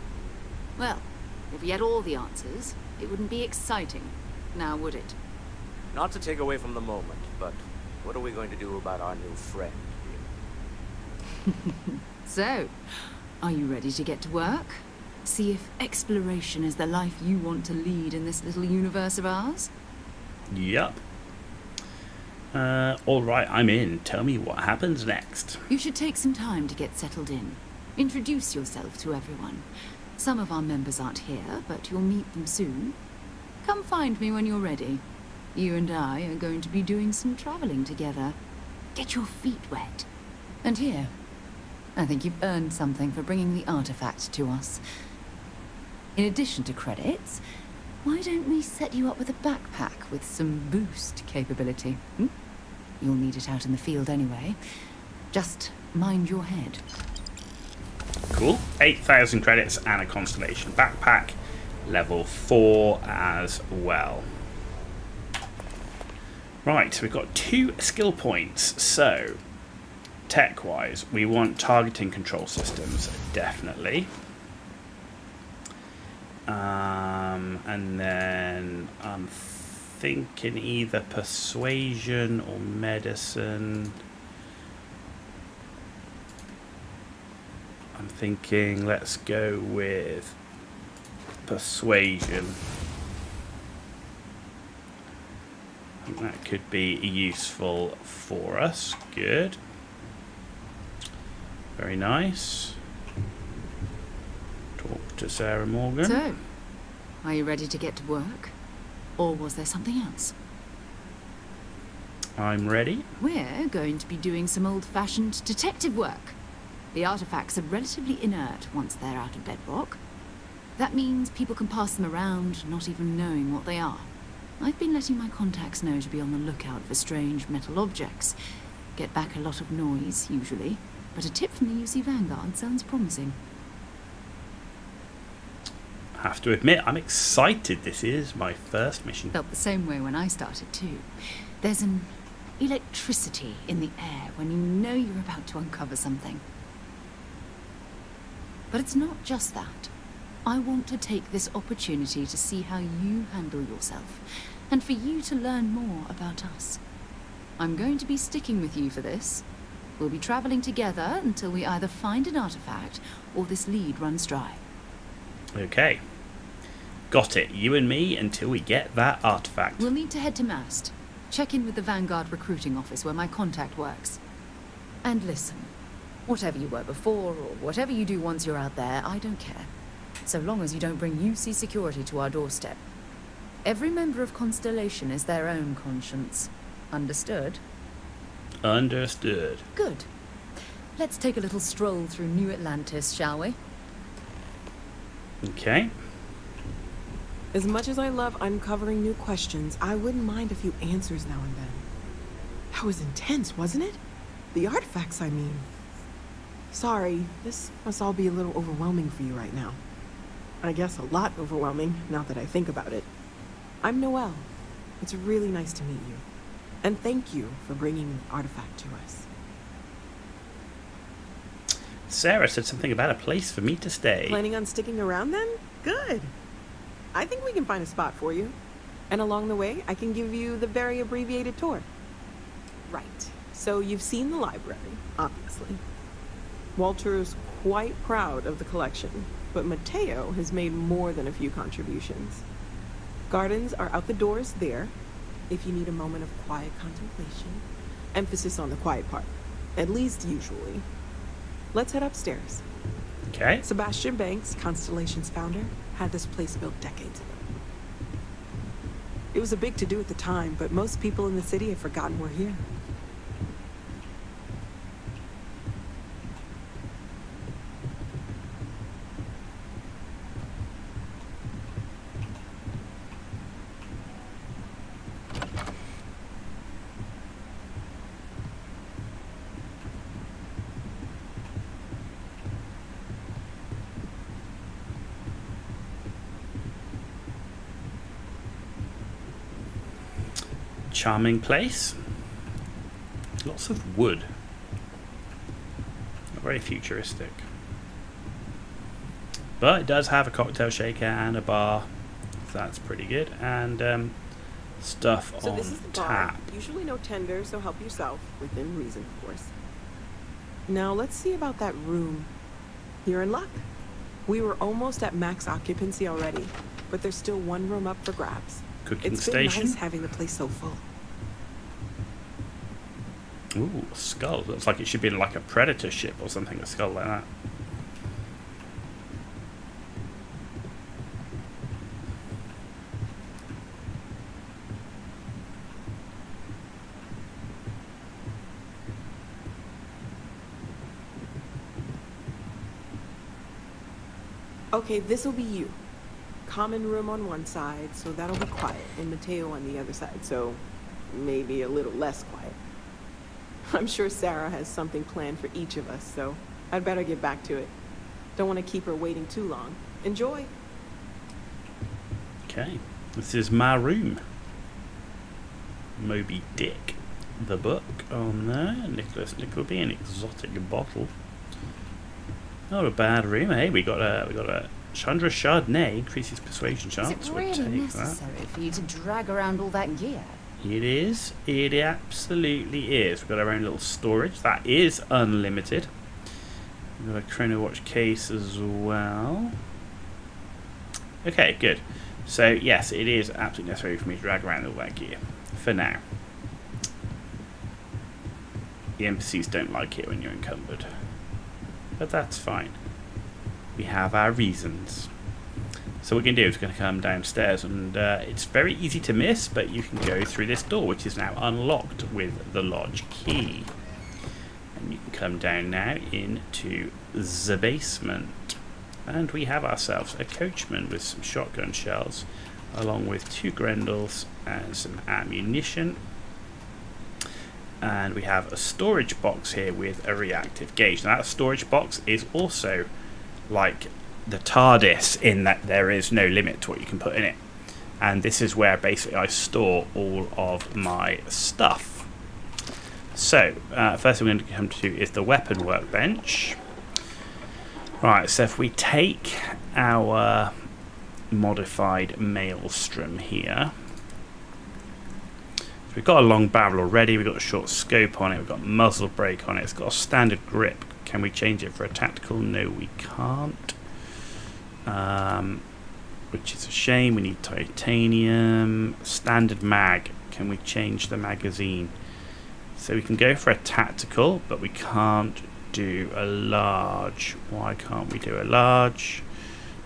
Well, if we had all the answers, it wouldn't be exciting, now would it? Not to take away from the moment, but what are we going to do about our new friend here? So, are you ready to get to work? See if exploration is the life you want to lead in this little universe of ours? Yup. Alright, I'm in. Tell me what happens next. You should take some time to get settled in. Introduce yourself to everyone. Some of our members aren't here, but you'll meet them soon. Come find me when you're ready. You and I are going to be doing some traveling together. Get your feet wet. And here, I think you've earned something for bringing the artifact to us. In addition to credits, why don't we set you up with a backpack with some boost capability? You'll need it out in the field anyway. Just mind your head. Cool. 8,000 credits and a constellation backpack. Level 4 as well. Right, so we've got 2 skill points. So, tech-wise, we want targeting control systems, definitely. And then I'm thinking either persuasion or medicine. I'm thinking let's go with persuasion. I think that could be useful for us. Good. Very nice. Talk to Sarah Morgan. So, Are you ready to get to work? Or was there something else? I'm ready. We're going to be doing some old-fashioned detective work. The artifacts are relatively inert once they're out of bedrock. That means people can pass them around, not even knowing what they are. I've been letting my contacts know to be on the lookout for strange metal objects. Get back a lot of noise, usually, but a tip from the UC Vanguard sounds promising. I have to admit, I'm excited. This is my first mission. Felt the same way when I started too. There's an electricity in the air when you know you're about to uncover something. But it's not just that. I want to take this opportunity to see how you handle yourself, and for you to learn more about us. I'm going to be sticking with you for this. We'll be traveling together until we either find an artifact or this lead runs dry. Okay. Got it. You and me until we get that artifact. We'll need to head to Mast. Check in with the Vanguard recruiting office where my contact works. And listen, whatever you were before or whatever you do once you're out there, I don't care. So long as you don't bring UC security to our doorstep. Every member of Constellation is their own conscience. Understood? Understood. Good. Let's take a little stroll through New Atlantis, shall we? Okay. As much as I love uncovering new questions, I wouldn't mind a few answers now and then. That was intense, wasn't it? The artifacts, I mean. Sorry, this must all be a little overwhelming for you right now. I guess a lot overwhelming, now that I think about it. I'm Noelle. It's really nice to meet you. And thank you for bringing the artifact to us. Sarah said something about a place for me to stay. Planning on sticking around then? Good. I think we can find a spot for you. And along the way, I can give you the very abbreviated tour. Right. So you've seen the library, obviously. Walter's quite proud of the collection, but Mateo has made more than a few contributions. Gardens are out the doors there, if you need a moment of quiet contemplation. Emphasis on the quiet part, at least usually. Let's head upstairs. Okay. Sebastian Banks, Constellation's founder, had this place built decades ago. It was a big to-do at the time, but most people in the city have forgotten we're here. Charming place. Lots of wood. Not very futuristic. But it does have a cocktail shaker and a bar. So that's pretty good. And stuff So on this is the tap. bar. Usually no tender, so help yourself. Within reason, of course. Now let's see about that room. You're in luck. We were almost at max occupancy already, but there's still one room up for grabs. Cooking It's station. been nice having the place so full. Ooh, a skull. Looks like it should be like a predator ship or something, a skull like that. Okay, this'll be you. Common room on one side, so that'll be quiet, and Mateo on the other side, so maybe a little less quiet. I'm sure Sarah has something planned for each of us, so I'd better get back to it. Don't want to keep her waiting too long. Enjoy! Okay, this is my room. Moby Dick, the book on there. Nicholas Nickleby, an exotic bottle. Not a bad room. Hey, we got a Chandra Chardonnay, increases persuasion chance. Is it We'll really take necessary for you to drag around all that gear? It is. It absolutely is. We've got our own little storage. That is unlimited. We've got a Chrono Watch case as well. Okay, good. So, yes, it is absolutely necessary for me to drag around all that gear. For now. The NPCs don't like it when you're encumbered. But that's fine. We have our reasons. So what we're going to do is we're going to come downstairs, and it's very easy to miss, but you can go through this door, which is now unlocked with the lodge key. And you can come down now into the basement. And we have ourselves a coachman with some shotgun shells, along with 2 Grendels and some ammunition. And we have a storage box here with a reactive gauge. Now that storage box is also like the TARDIS in that there is no limit to what you can put in it. And this is where basically I store all of my stuff. So, first thing we're going to come to is the weapon workbench. Right, so if we take our modified Maelstrom here, so we've got a long barrel already, we've got a short scope on it, we've got muzzle brake on it, it's got a standard grip. Can we change it for a tactical? No, we can't. Which is a shame. We need titanium. Standard mag. Can we change the magazine? So we can go for a tactical, but we can't do a large. Why can't we do a large?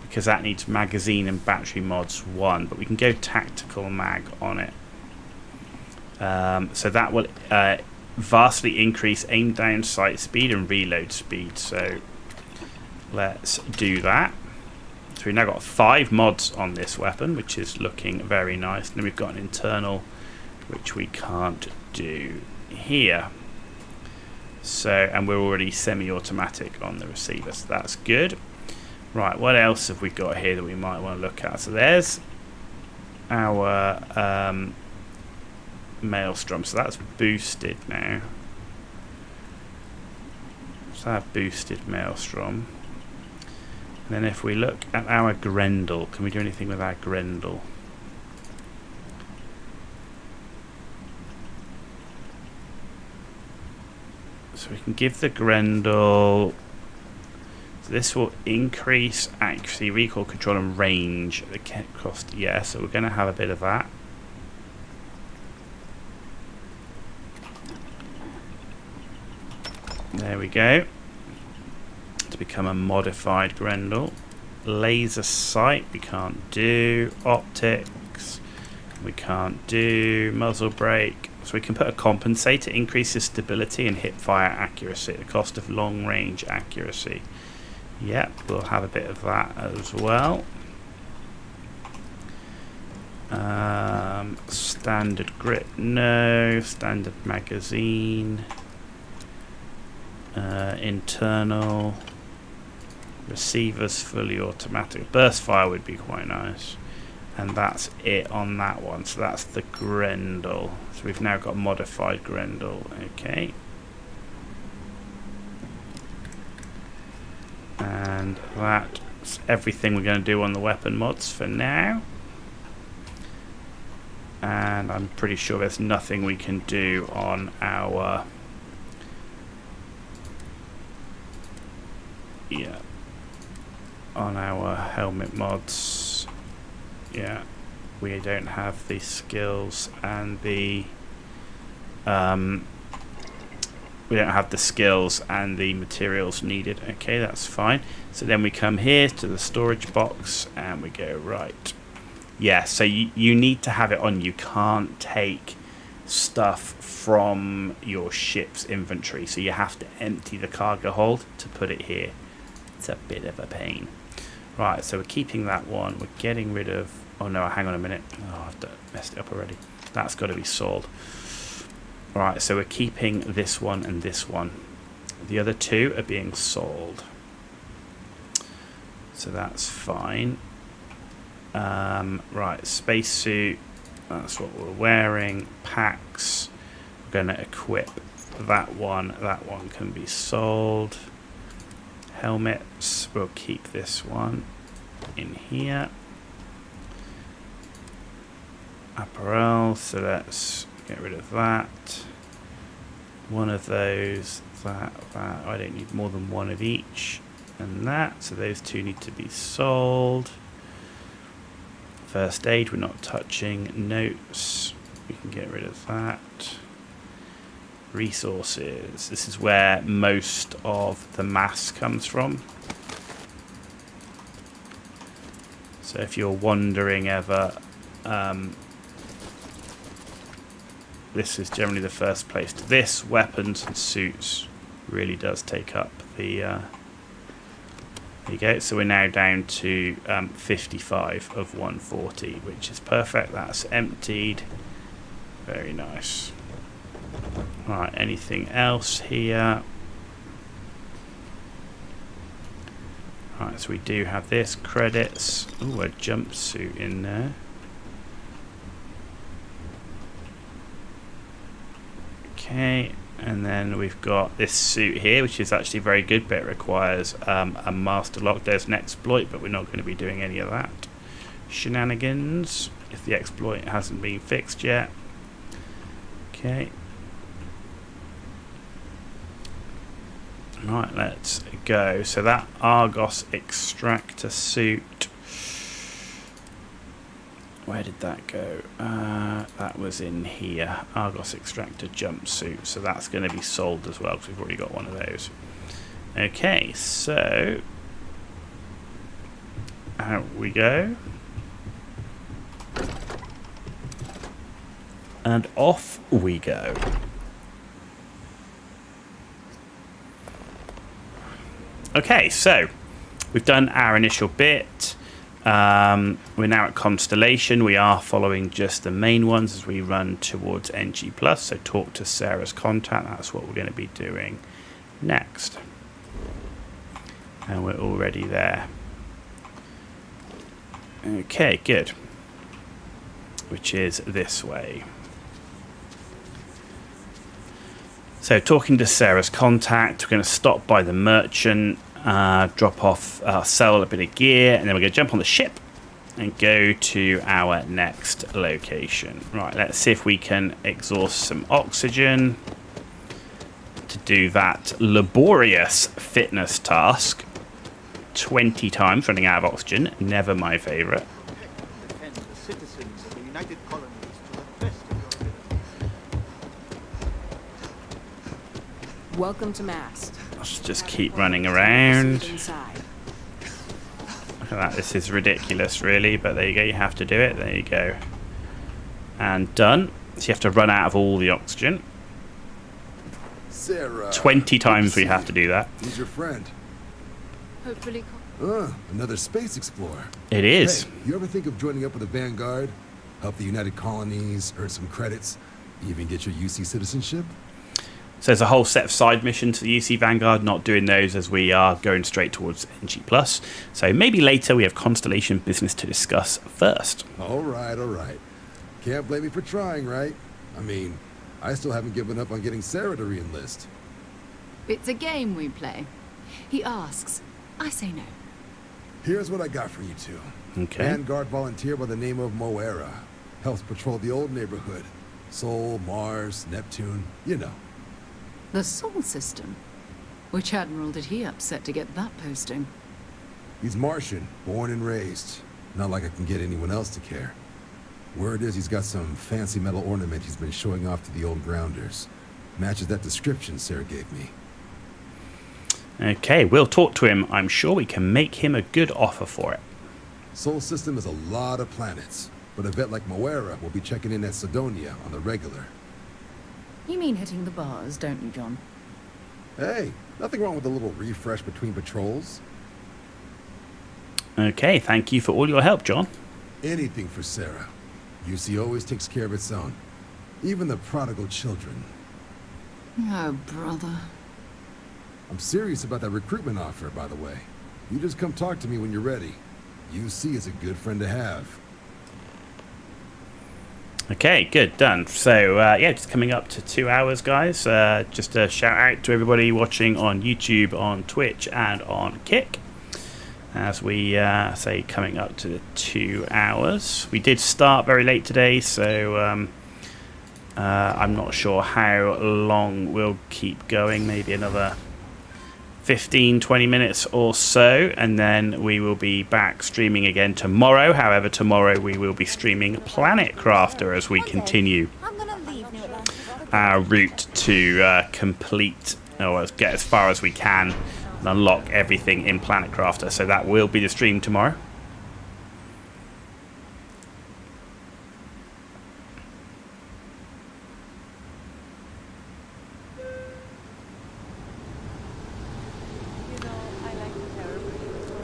Because that needs magazine and battery mods 1, but we can go tactical mag on it. So that will vastly increase aim down, sight speed, and reload speed. So let's do that. So we've now got 5 mods on this weapon, which is looking very nice. And then we've got an internal, which we can't do here. So, and we're already semi-automatic on the receiver, so that's good. Right, what else have we got here that we might want to look at? So there's our Maelstrom, so that's boosted now. So that boosted Maelstrom. And then if we look at our Grendel, can we do anything with our Grendel? So we can give the Grendel. So this will increase accuracy, recoil, control, and range. The cost, yeah. So we're going to have a bit of that. There we go. To become a modified Grendel. Laser sight we can't do. Optics we can't do. Muzzle brake. So we can put a compensator, increases stability and hip fire accuracy at the cost of long range accuracy. Yep, we'll have a bit of that as well. Standard grip, no. Standard magazine. Internal. Receivers fully automatic. Burst fire would be quite nice. And that's it on that one. So that's the Grendel. So we've now got modified Grendel. Okay. And that's everything we're going to do on the weapon mods for now. And I'm pretty sure there's nothing we can do on our... yeah. On our helmet mods. Yeah. We don't have the skills and the... we don't have the skills and the materials needed. Okay, that's fine. So then we come here to the storage box and we go right. Yeah, so you need to have it on. You can't take stuff from your ship's inventory. So you have to empty the cargo hold to put it here. It's a bit of a pain. Right, so we're keeping that one. We're getting rid of... oh no, hang on a minute. Oh, I've messed it up already. That's got to be sold. Right, so we're keeping this one and this one. The other two are being sold. So that's fine. Right, spacesuit. That's what we're wearing. Packs. We're going to equip that one. That one can be sold. Helmets. We'll keep this one in here. Apparel. So let's get rid of that. One of those. That. I don't need more than one of each. And that. So those two need to be sold. First aid, we're not touching. Notes, we can get rid of that. Resources, this is where most of the mass comes from. So if you're wondering ever, this is generally the first place. This, weapons and suits, really does take up the... there you go. So we're now down to 55 of 140, which is perfect. That's emptied. Very nice. Alright, anything else here? Alright, so we do have this. Credits. Ooh, a jumpsuit in there. Okay, and then we've got this suit here, which is actually very good, but it requires a master lock. There's an exploit, but we're not going to be doing any of that shenanigans if the exploit hasn't been fixed yet. Okay. Right, let's go. So that Argos extractor suit, where did that go? That was in here. Argos extractor jumpsuit. So that's going to be sold as well because we've already got one of those. Okay, so out we go. And off we go. Okay, so we've done our initial bit. We're now at Constellation. We are following just the main ones as we run towards ENG+. So talk to Sarah's contact. That's what we're going to be doing next. And we're already there. Okay, good. Which is this way. So talking to Sarah's contact, we're going to stop by the merchant, drop off, sell a bit of gear, and then we're going to jump on the ship and go to our next location. Right, let's see if we can exhaust some oxygen to do that laborious fitness task. 20 times running out of oxygen, never my favourite. Defend the citizens of the United Colonies to the best of your ability. Welcome to Mast. Let's just keep running around. Look at that, this is ridiculous really, but there you go, you have to do it. There you go. And done. So you have to run out of all the oxygen. Sarah. 20 times we have to do that. He's your friend. Hopefully. Another space explorer. It is. Hey, you ever think of joining up with the Vanguard? Help the United Colonies, earn some credits, even get your UC citizenship? So there's a whole set of side missions to the UC Vanguard, not doing those as we are going straight towards ENG+. So maybe later we have Constellation business to discuss first. All right. Can't blame me for trying, right? I mean, I still haven't given up on getting Sarah to re-enlist. It's a game we play. He asks, I say no. Here's what I got for you two. Okay. Vanguard volunteer by the name of Moera. Helps patrol the old neighborhood. Sol, Mars, Neptune, you know. The Sol system? Which admiral did he upset to get that posting? He's Martian, born and raised. Not like I can get anyone else to care. Word is he's got some fancy metal ornament he's been showing off to the old grounders. Matches that description Sarah gave me. Okay, we'll talk to him. I'm sure we can make him a good offer for it. Sol system is a lot of planets, but a vet like Moera will be checking in at Sidonia on the regular. You mean hitting the bars, don't you, John? Hey, nothing wrong with a little refresh between patrols. Okay, thank you for all your help, John. Anything for Sarah. UC always takes care of its own. Even the prodigal children. Oh, brother. I'm serious about that recruitment offer, by the way. You just come talk to me when you're ready. UC is a good friend to have. Okay, good, done. So, yeah, just coming up to 2 hours, guys. Just a shout out to everybody watching on YouTube, on Twitch, and on Kick. As we say, coming up to the 2 hours. We did start very late today, so I'm not sure how long we'll keep going. Maybe another 15-20 minutes or so, and then we will be back streaming again tomorrow. However, tomorrow we will be streaming Planet Crafter as we continue our route to complete, or get as far as we can and unlock everything in Planet Crafter. So that will be the stream tomorrow.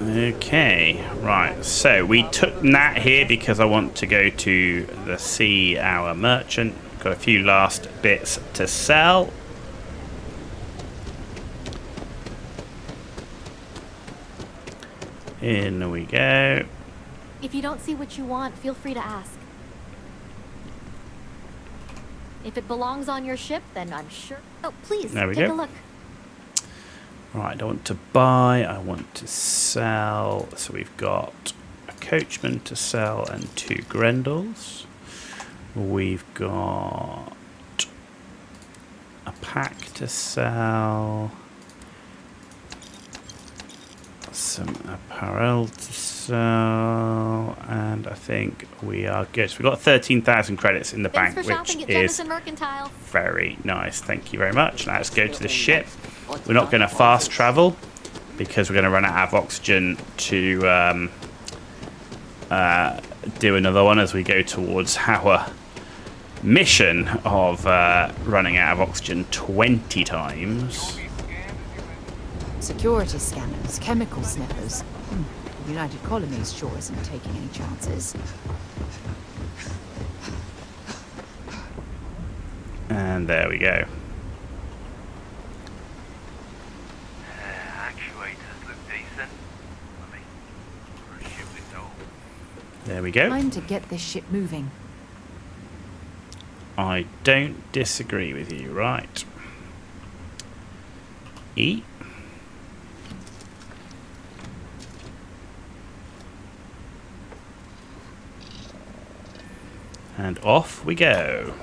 Okay, right. So we took Nat here because I want to go to see our merchant. Got a few last bits to sell. In we go. If you don't see what you want, feel free to ask. If it belongs on your ship, then I'm sure... Oh, please, There we take go. a look. Right, I don't want to buy, I want to sell. So we've got a coachman to sell and 2 Grendels. We've got a pack to sell. Some apparel to sell, and I think we are good. So we've got 13,000 credits in the Thanks bank, for shopping which at is Jemison Mercantile. very nice. Thank you very much. Now let's go to the ship. We're not going to fast travel because we're going to run out of oxygen to do another one as we go towards our mission of running out of oxygen 20 times. Security scanners, chemical sniffers. The United Colonies sure isn't taking any chances. And there we go. Actuators look decent. I mean, for a ship this old. There we go. Time to get this ship moving. I don't disagree with you. Right. E. And off we go.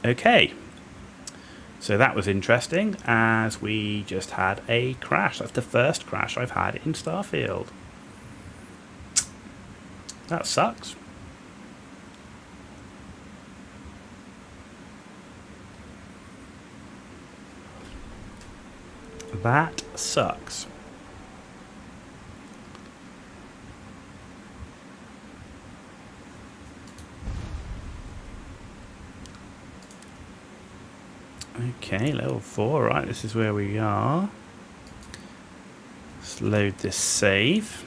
Okay. So that was interesting, as we just had a crash. That's the first crash I've had in Starfield. That sucks. That sucks. Okay, level 4. Right, this is where we are. Let's load this save.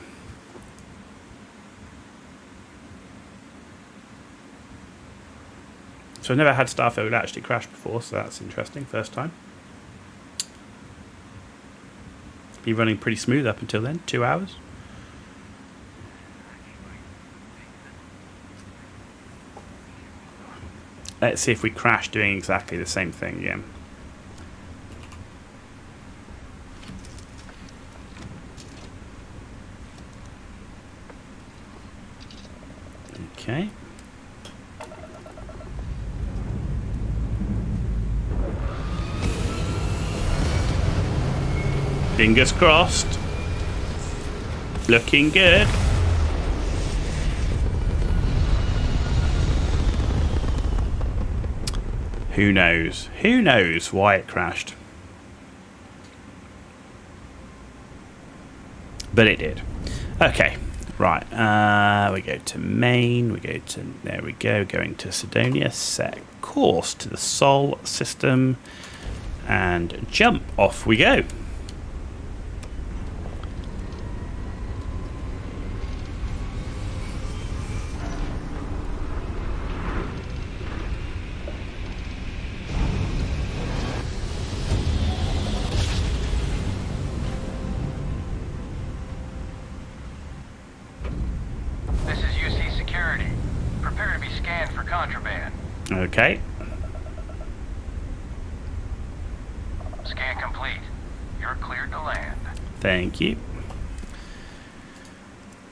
So I've never had Starfield actually crash before, so that's interesting. First time. Be running pretty smooth up until then. 2 hours. Let's see if we crash doing exactly the same thing again. Okay. Fingers crossed. Looking good. Who knows? Who knows why it crashed? But it did. Okay. Right. We go to main. We go to... There we go. Going to Sidonia. Set course to the Sol system. And jump. Off we go. Okay. Scan complete. You're cleared to land. Thank you.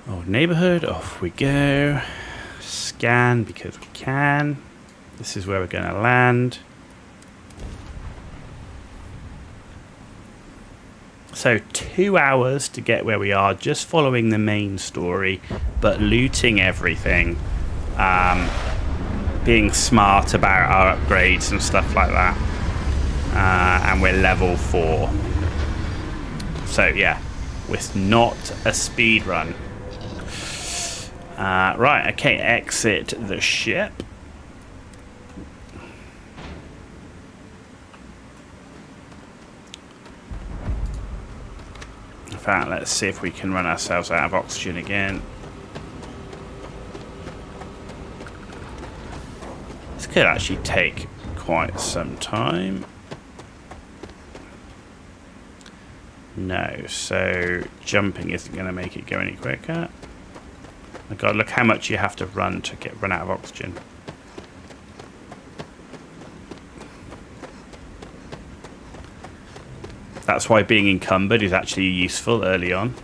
Old neighborhood, off we go. Scan because we can. This is where we're going to land. So 2 hours to get where we are, just following the main story, but looting everything. Being smart about our upgrades and stuff like that. And we're level 4. So yeah, it's not a speed run. Right, okay, exit the ship. fact, let's see if we can run ourselves out of oxygen again. This could actually take quite some time. No, so jumping isn't going to make it go any quicker. Oh God, look how much you have to run to run out of oxygen. That's why being encumbered is actually useful early on.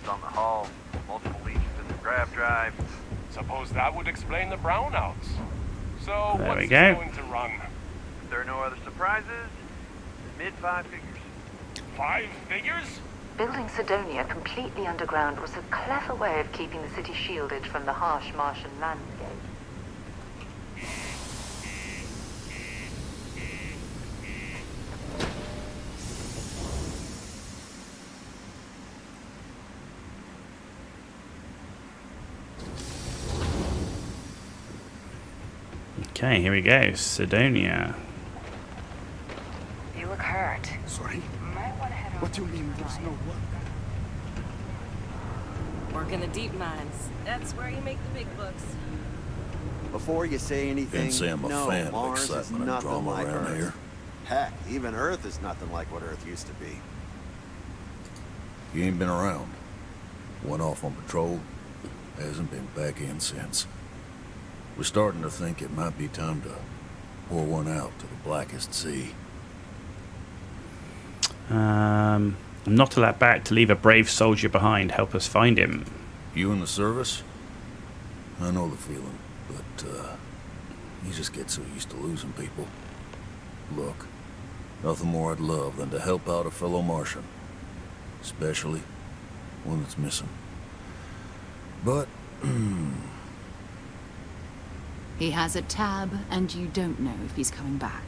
On the hull, multiple leeches in the grav drive. Suppose that would explain the brownouts. So There what's we it go. going to run? If there are no other surprises, mid 5 figures. 5 figures? Building Sidonia completely underground was a clever way of keeping the city shielded from the harsh Martian landscape. Okay, here we go. Sidonia. You look hurt. Sorry? Might want to head over. What do you mean there's no work? Work in the deep mines. That's where you make the big bucks. Before you say anything, Can't say I'm a no, fan of Mars is excitement and nothing drama like around Earth. here. Heck, even Earth is nothing like what Earth used to be. You ain't been around. Went off on patrol. Hasn't been back in since. We're starting to think it might be time to pour one out to the blackest sea. I'm not allowed back to leave a brave soldier behind. Help us find him. You in the service? I know the feeling, but you just get so used to losing people. Look, nothing more I'd love than to help out a fellow Martian. Especially one that's missing. But, He has a tab, and you don't know if he's coming back.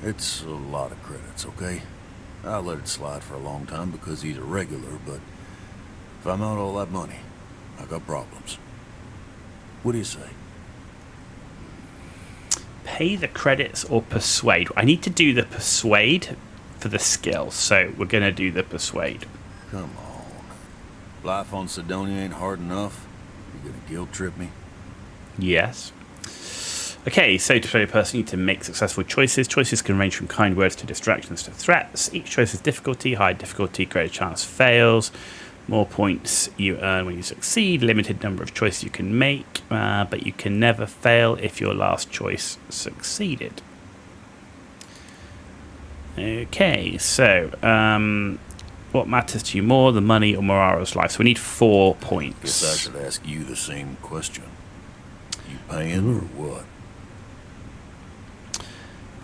it's a lot of credits, okay? I let it slide for a long time because he's a regular, but if I'm out all that money, I got problems. What do you say? Pay the credits or persuade. I need to do the persuade for the skill, so we're going to do the persuade. Come on. Life on Sidonia ain't hard enough. You gonna guilt trip me? Yes. Okay, so to play a person, you need to make successful choices. Choices can range from kind words to distractions to threats. Each choice has difficulty. High difficulty, greater chance fails. More points you earn when you succeed. Limited number of choices you can make, but you can never fail if your last choice succeeded. Okay, so what matters to you more, the money or Morara's life? So we need 4 points. Guess I should ask you the same question. You paying or what?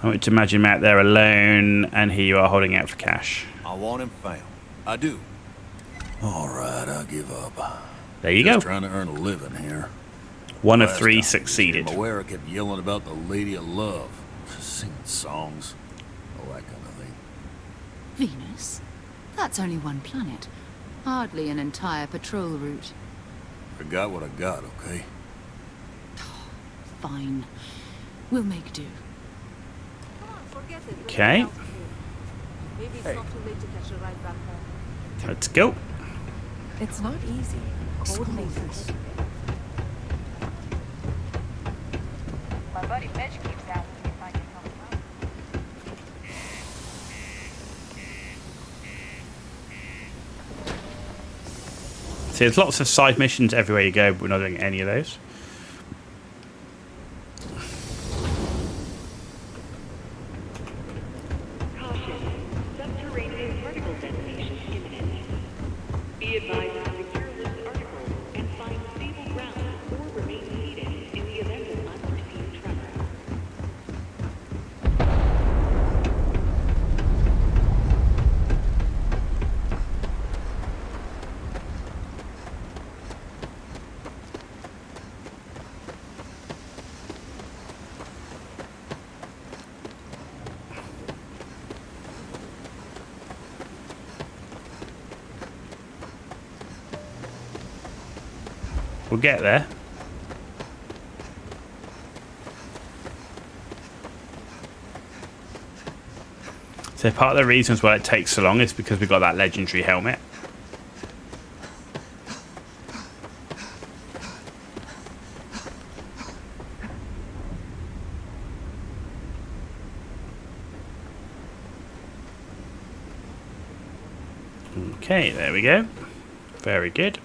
I want you to imagine him out there alone, and here you are holding out for cash. I want him found. I do. All right, I'll give up. There you Just go. trying to earn a living here. One of Last 3 time succeeded. Moira kept yelling about the lady of love, singing songs, all that kind of thing. Venus? That's only one planet. Hardly an entire patrol route. I got what I got, okay? Fine. We'll make do. Okay, Maybe it's not too late to catch a ride back home. let's go. It's not easy. Coordinating. My buddy Mitch keeps asking if I can help him out. So there's lots of side missions everywhere you go, but we're not doing any of those. Subterranean particle detonation imminent. Be advised to secure this article and find stable ground or remain seated in the event of unforeseen tremor. We'll get there. So part of the reasons why it takes so long is because we've got that legendary helmet. Okay, there we go. Very good.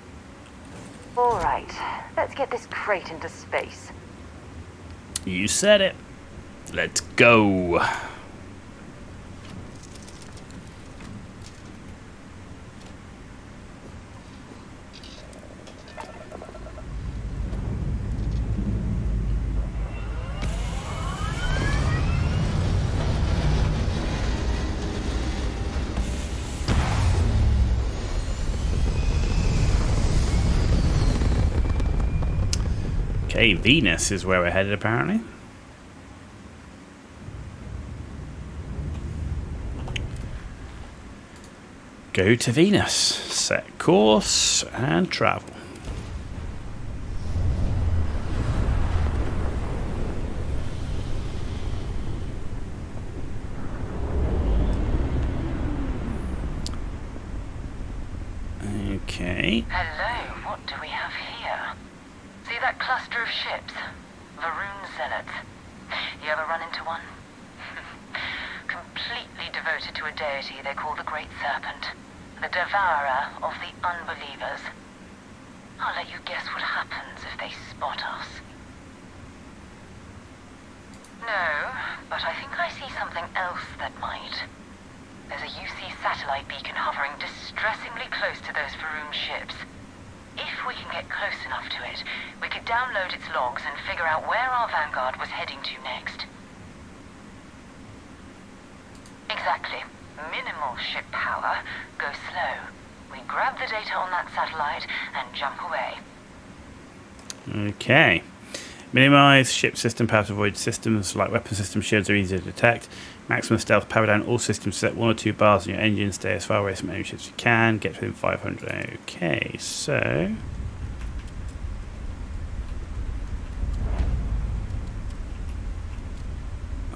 All right, let's get this crate into space. You said it. Let's go. Okay, Venus is where we're headed, apparently. Go to Venus, set course, and travel. Okay. Hello, what do we have here? See that cluster of ships? Varun Zealots. You ever run into one? Completely devoted to a deity they call the Great Serpent, the devourer of the unbelievers. I'll let you guess what happens if they spot us. No, but I think I see something else that might. There's a UC satellite beacon hovering distressingly close to those Varun ships. If we can get close enough to it, we could download its logs and figure out where our vanguard was heading to next. Exactly. Minimal ship power. Go slow. We grab the data on that satellite and jump away. Okay. Minimize ship system power to avoid systems like weapon system shields are easy to detect. Maximum stealth, power down all systems, set 1 or 2 bars on your engine, stay as far away from enemy ships as you can, get within 500. Okay, so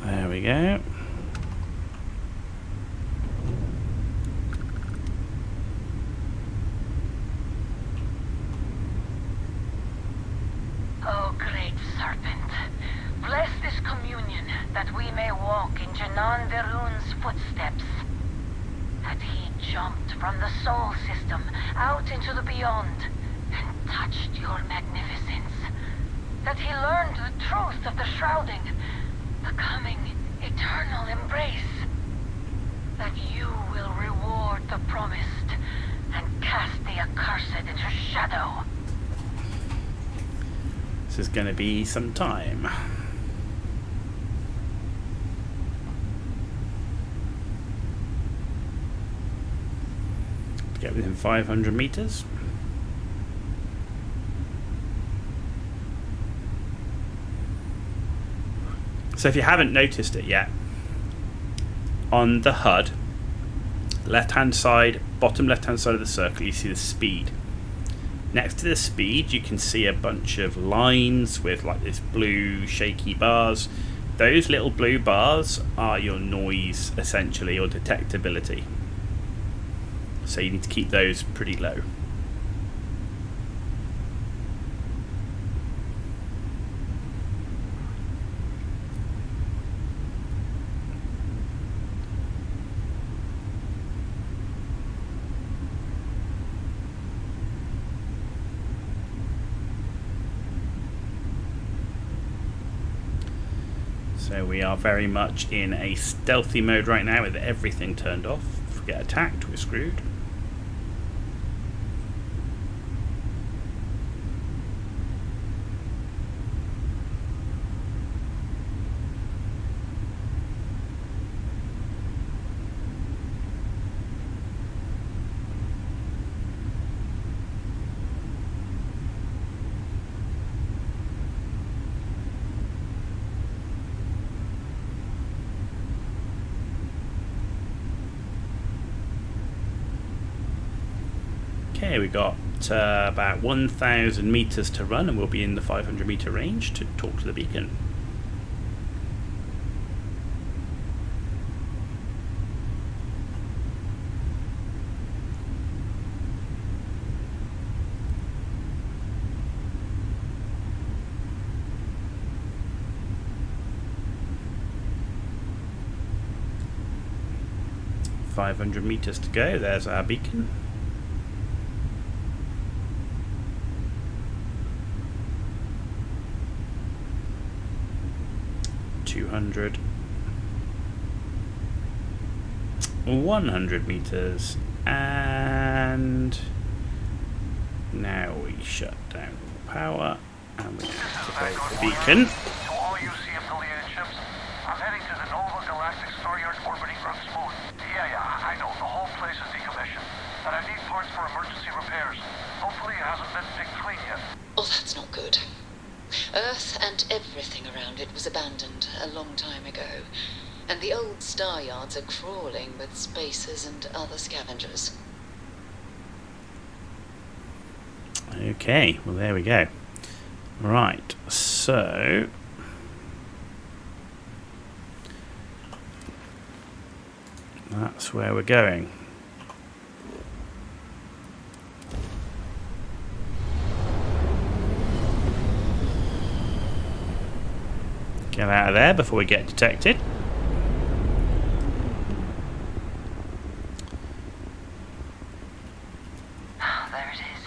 there we go. Oh, great serpent, bless this communion that we may walk in Janan Verun's footsteps. That he jumped from the soul system out into the beyond and touched your magnificence. That he learned the truth of the shrouding, the coming eternal embrace. That you will reward the promised and cast the accursed into shadow. This is going to be some time. Get within 500 meters. So if you haven't noticed it yet, on the HUD, left-hand side, bottom left-hand side of the circle, you see the speed. Next to the speed, you can see a bunch of lines with like this blue shaky bars. Those little blue bars are your noise, essentially, or detectability. So you need to keep those pretty low. So we are very much in a stealthy mode right now with everything turned off. If we get attacked, we're screwed. Okay, we got about 1,000 meters to run, and we'll be in the 500 meter range to talk to the beacon. .500 meters to go. There's our beacon. .200, 100 meters, and now we shut down the power and we activate the beacon. To all UC affiliated ships, I'm heading to the Nova Galactic Star Yard orbiting Earth's moon. Yeah, I know, the whole place is decommissioned, but I need parts for emergency repairs. Hopefully it hasn't been picked clean yet. Oh, that's not good. Earth and everything around it was abandoned a long time ago, and the old star yards are crawling with spacers and other scavengers. Okay, well there we go. Right, so that's where we're going. Get out of there before we get detected. There it is.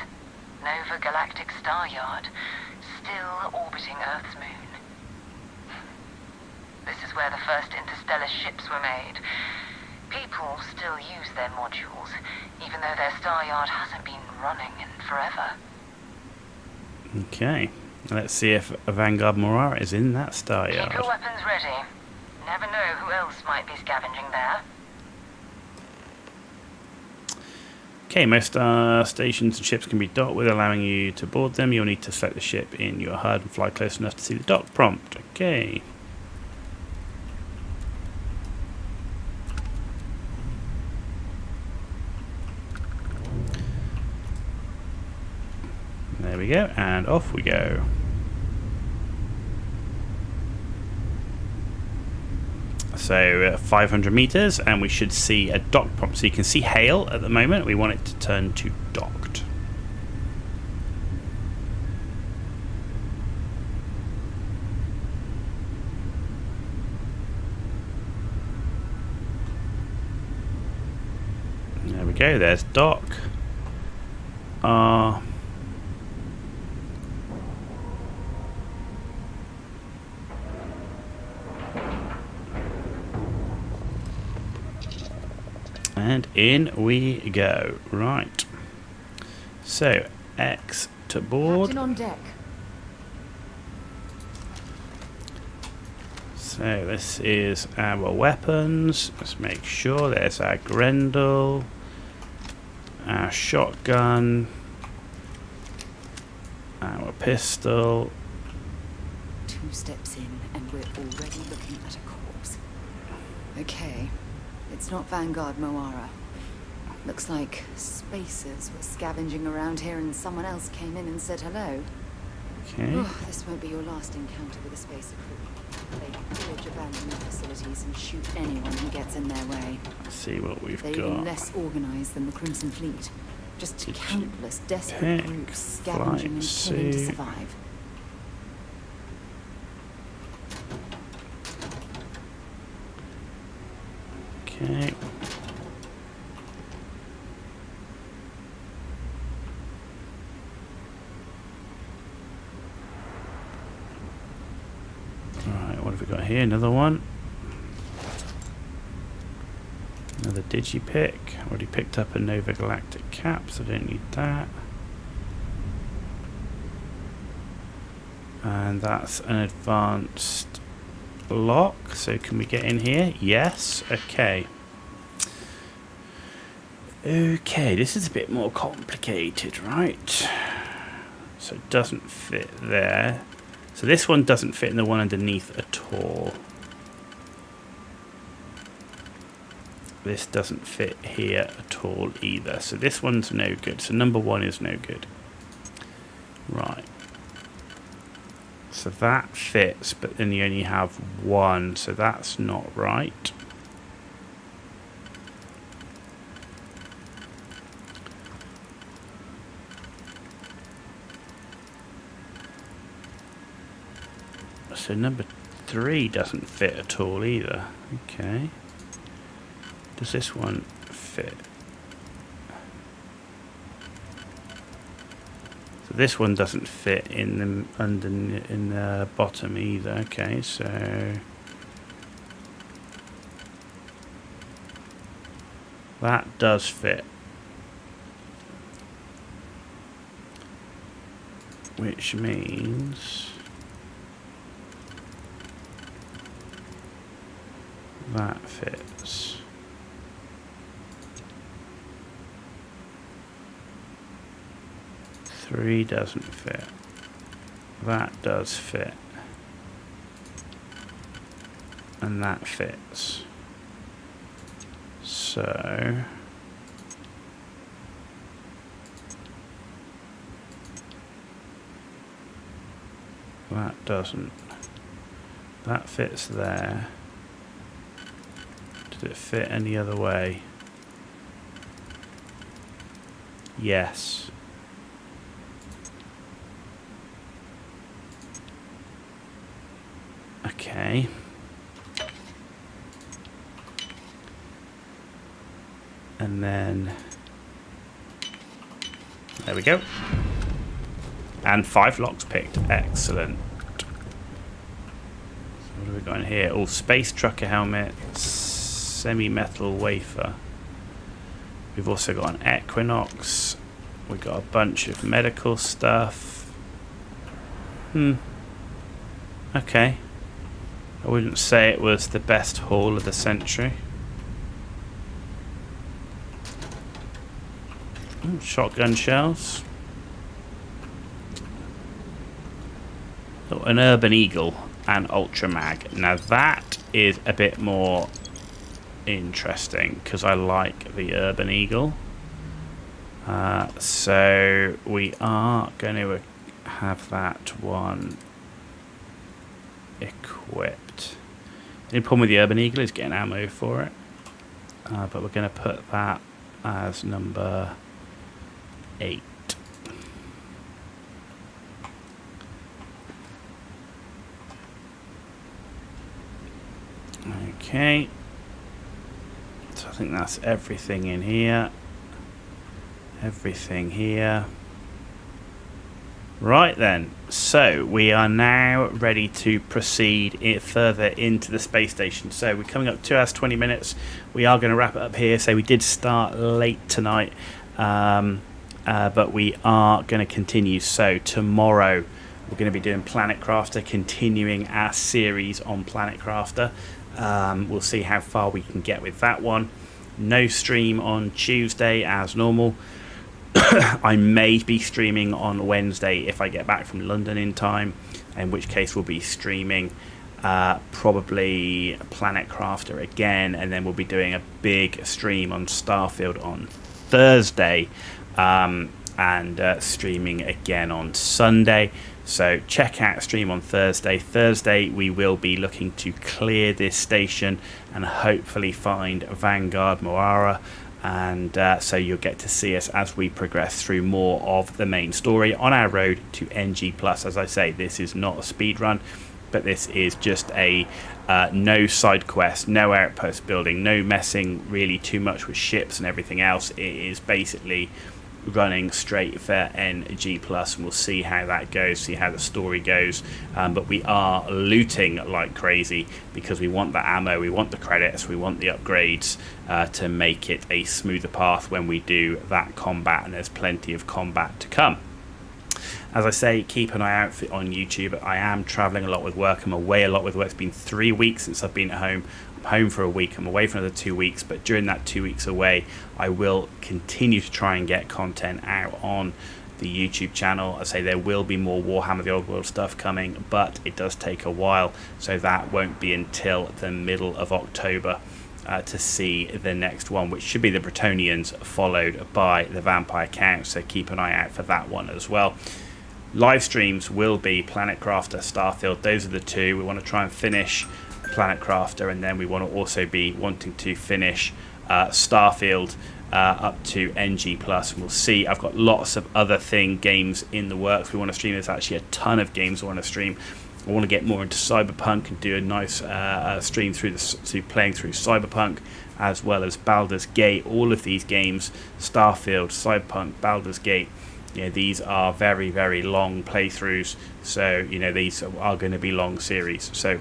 Nova Galactic Star Yard, still orbiting Earth's moon. This is where the first interstellar ships were made. People still use their modules, even though their star yard hasn't been running in forever. Okay, let's see if Vanguard Morara is in that star Keep yard. your weapons ready. Never know who else might be scavenging there. Okay, most star stations and ships can be docked with, allowing you to board them. You'll need to select the ship in your HUD and fly close enough to see the dock prompt. Okay. There we go, and off we go. So 500 meters, and we should see a dock prompt. So you can see hail at the moment. We want it to turn to docked. There we go. There's dock. And in we go. Right. So, X to board. Captain on deck. So, this is our weapons. Let's make sure there's our Grendel, our shotgun, our pistol. 2 steps in, and we're already looking at a corpse. Okay. It's not Vanguard Moara. Looks like spacers were scavenging around here and someone else came in and said hello. Okay. Oh, this won't be your last encounter with a spacer crew. They pillage abandoned facilities and shoot anyone who gets in their way. Let's see what we've They're got. even less organized than the Crimson Fleet. Just countless desperate pick, groups scavenging and killing to suit. survive. Okay. Alright, what have we got here? Another one. Another digipick. Already picked up a Nova Galactic cap, so I don't need that. And that's an advanced lock, so can we get in here? Yes. Okay, this is a bit more complicated, right? So it doesn't fit there, so this one doesn't fit in the one underneath at all. This doesn't fit here at all either. So this one's no good. So number 1 is no good. Right. So that fits, but then you only have 1. So that's not right. So number 3 doesn't fit at all either. Okay. Does this one fit? So this one doesn't fit in the bottom either. Okay, so that does fit. Which means that fits. Three doesn't fit. That does fit. And that fits. So that doesn't. That fits there. Did it fit any other way? Yes. Okay. And then there we go. And 5 locks picked. Excellent. So what have we got in here? Oh, space trucker helmet, semi-metal wafer. We've also got an Equinox. We've got a bunch of medical stuff. Okay. I wouldn't say it was the best haul of the century. Shotgun shells. Oh, an Urban Eagle and Ultra Mag. Now that is a bit more interesting because I like the Urban Eagle. So we are going to have that one equipped. The only problem with the Urban Eagle is getting ammo for it. But we're going to put that as number 8. Okay. So I think that's everything in here. Everything here. Right then, so we are now ready to proceed further into the space station. So we're coming up 2 hours 20 minutes. We are going to wrap it up here. So we did start late tonight, but we are going to continue. So tomorrow we're going to be doing Planet Crafter, continuing our series on Planet Crafter. We'll see how far we can get with that one. No stream on Tuesday as normal. I may be streaming on Wednesday if I get back from London in time, in which case we'll be streaming probably Planet Crafter again, and then we'll be doing a big stream on Starfield on Thursday, and streaming again on Sunday. So check out stream on Thursday. Thursday we will be looking to clear this station and hopefully find Vanguard Moara. And so you'll get to see us as we progress through more of the main story on our road to ENG+. As I say, this is not a speed run, but this is just a no side quest, no outpost building, no messing really too much with ships and everything else. It is basically running straight for ENG+, and we'll see how that goes, see how the story goes. But we are looting like crazy because we want the ammo, we want the credits, we want the upgrades to make it a smoother path when we do that combat, and there's plenty of combat to come. As I say, keep an eye out on YouTube. I am travelling a lot with work. I'm away a lot with work. It's been 3 weeks since I've been at home. I'm home for a week. I'm away for another 2 weeks. But during that 2 weeks away, I will continue to try and get content out on the YouTube channel. I say there will be more Warhammer the Old World stuff coming, but it does take a while. So that won't be until the middle of October. to see the next one, which should be the Bretonians, followed by the Vampire Count. So keep an eye out for that one as well. Live streams will be Planet Crafter, Starfield. Those are the two. We want to try and finish Planet Crafter, and then we want to also be wanting to finish Starfield up to ENG+. We'll see. I've got lots of other games in the works. We want to stream. There's actually a ton of games I want to stream. I want to get more into Cyberpunk and do a nice stream through playing through Cyberpunk, as well as Baldur's Gate. All of these games, Starfield, Cyberpunk, Baldur's Gate, these are very, very long playthroughs. So these are going to be long series. So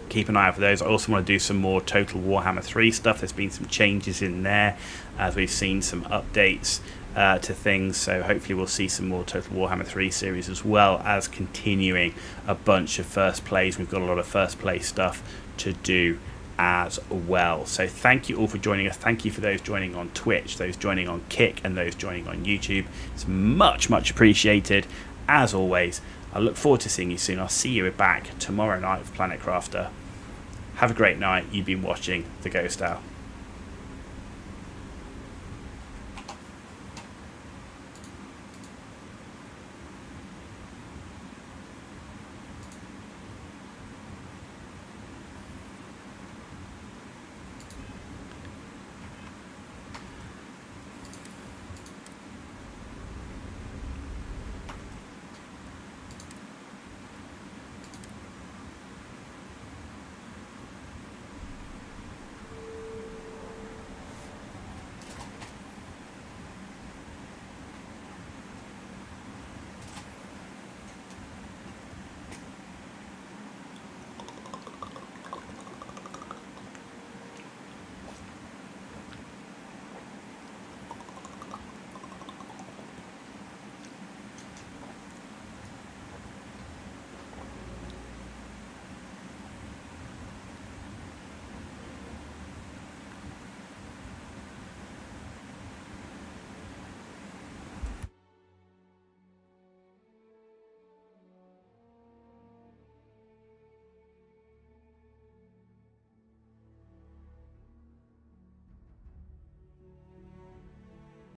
keep an eye out for those. I also want to do some more Total Warhammer 3 stuff. There's been some changes in there, as we've seen some updates to things, so hopefully we'll see some more Total Warhammer 3 series, as well as continuing a bunch of first plays. We've got a lot of first play stuff to do as well. So thank you all for joining us. Thank you for those joining on Twitch, those joining on Kick, and those joining on YouTube. It's much appreciated. As always, I look forward to seeing you soon. I'll see you back tomorrow night with Planet Crafter. Have a great night. You've been watching The Ghost Hour.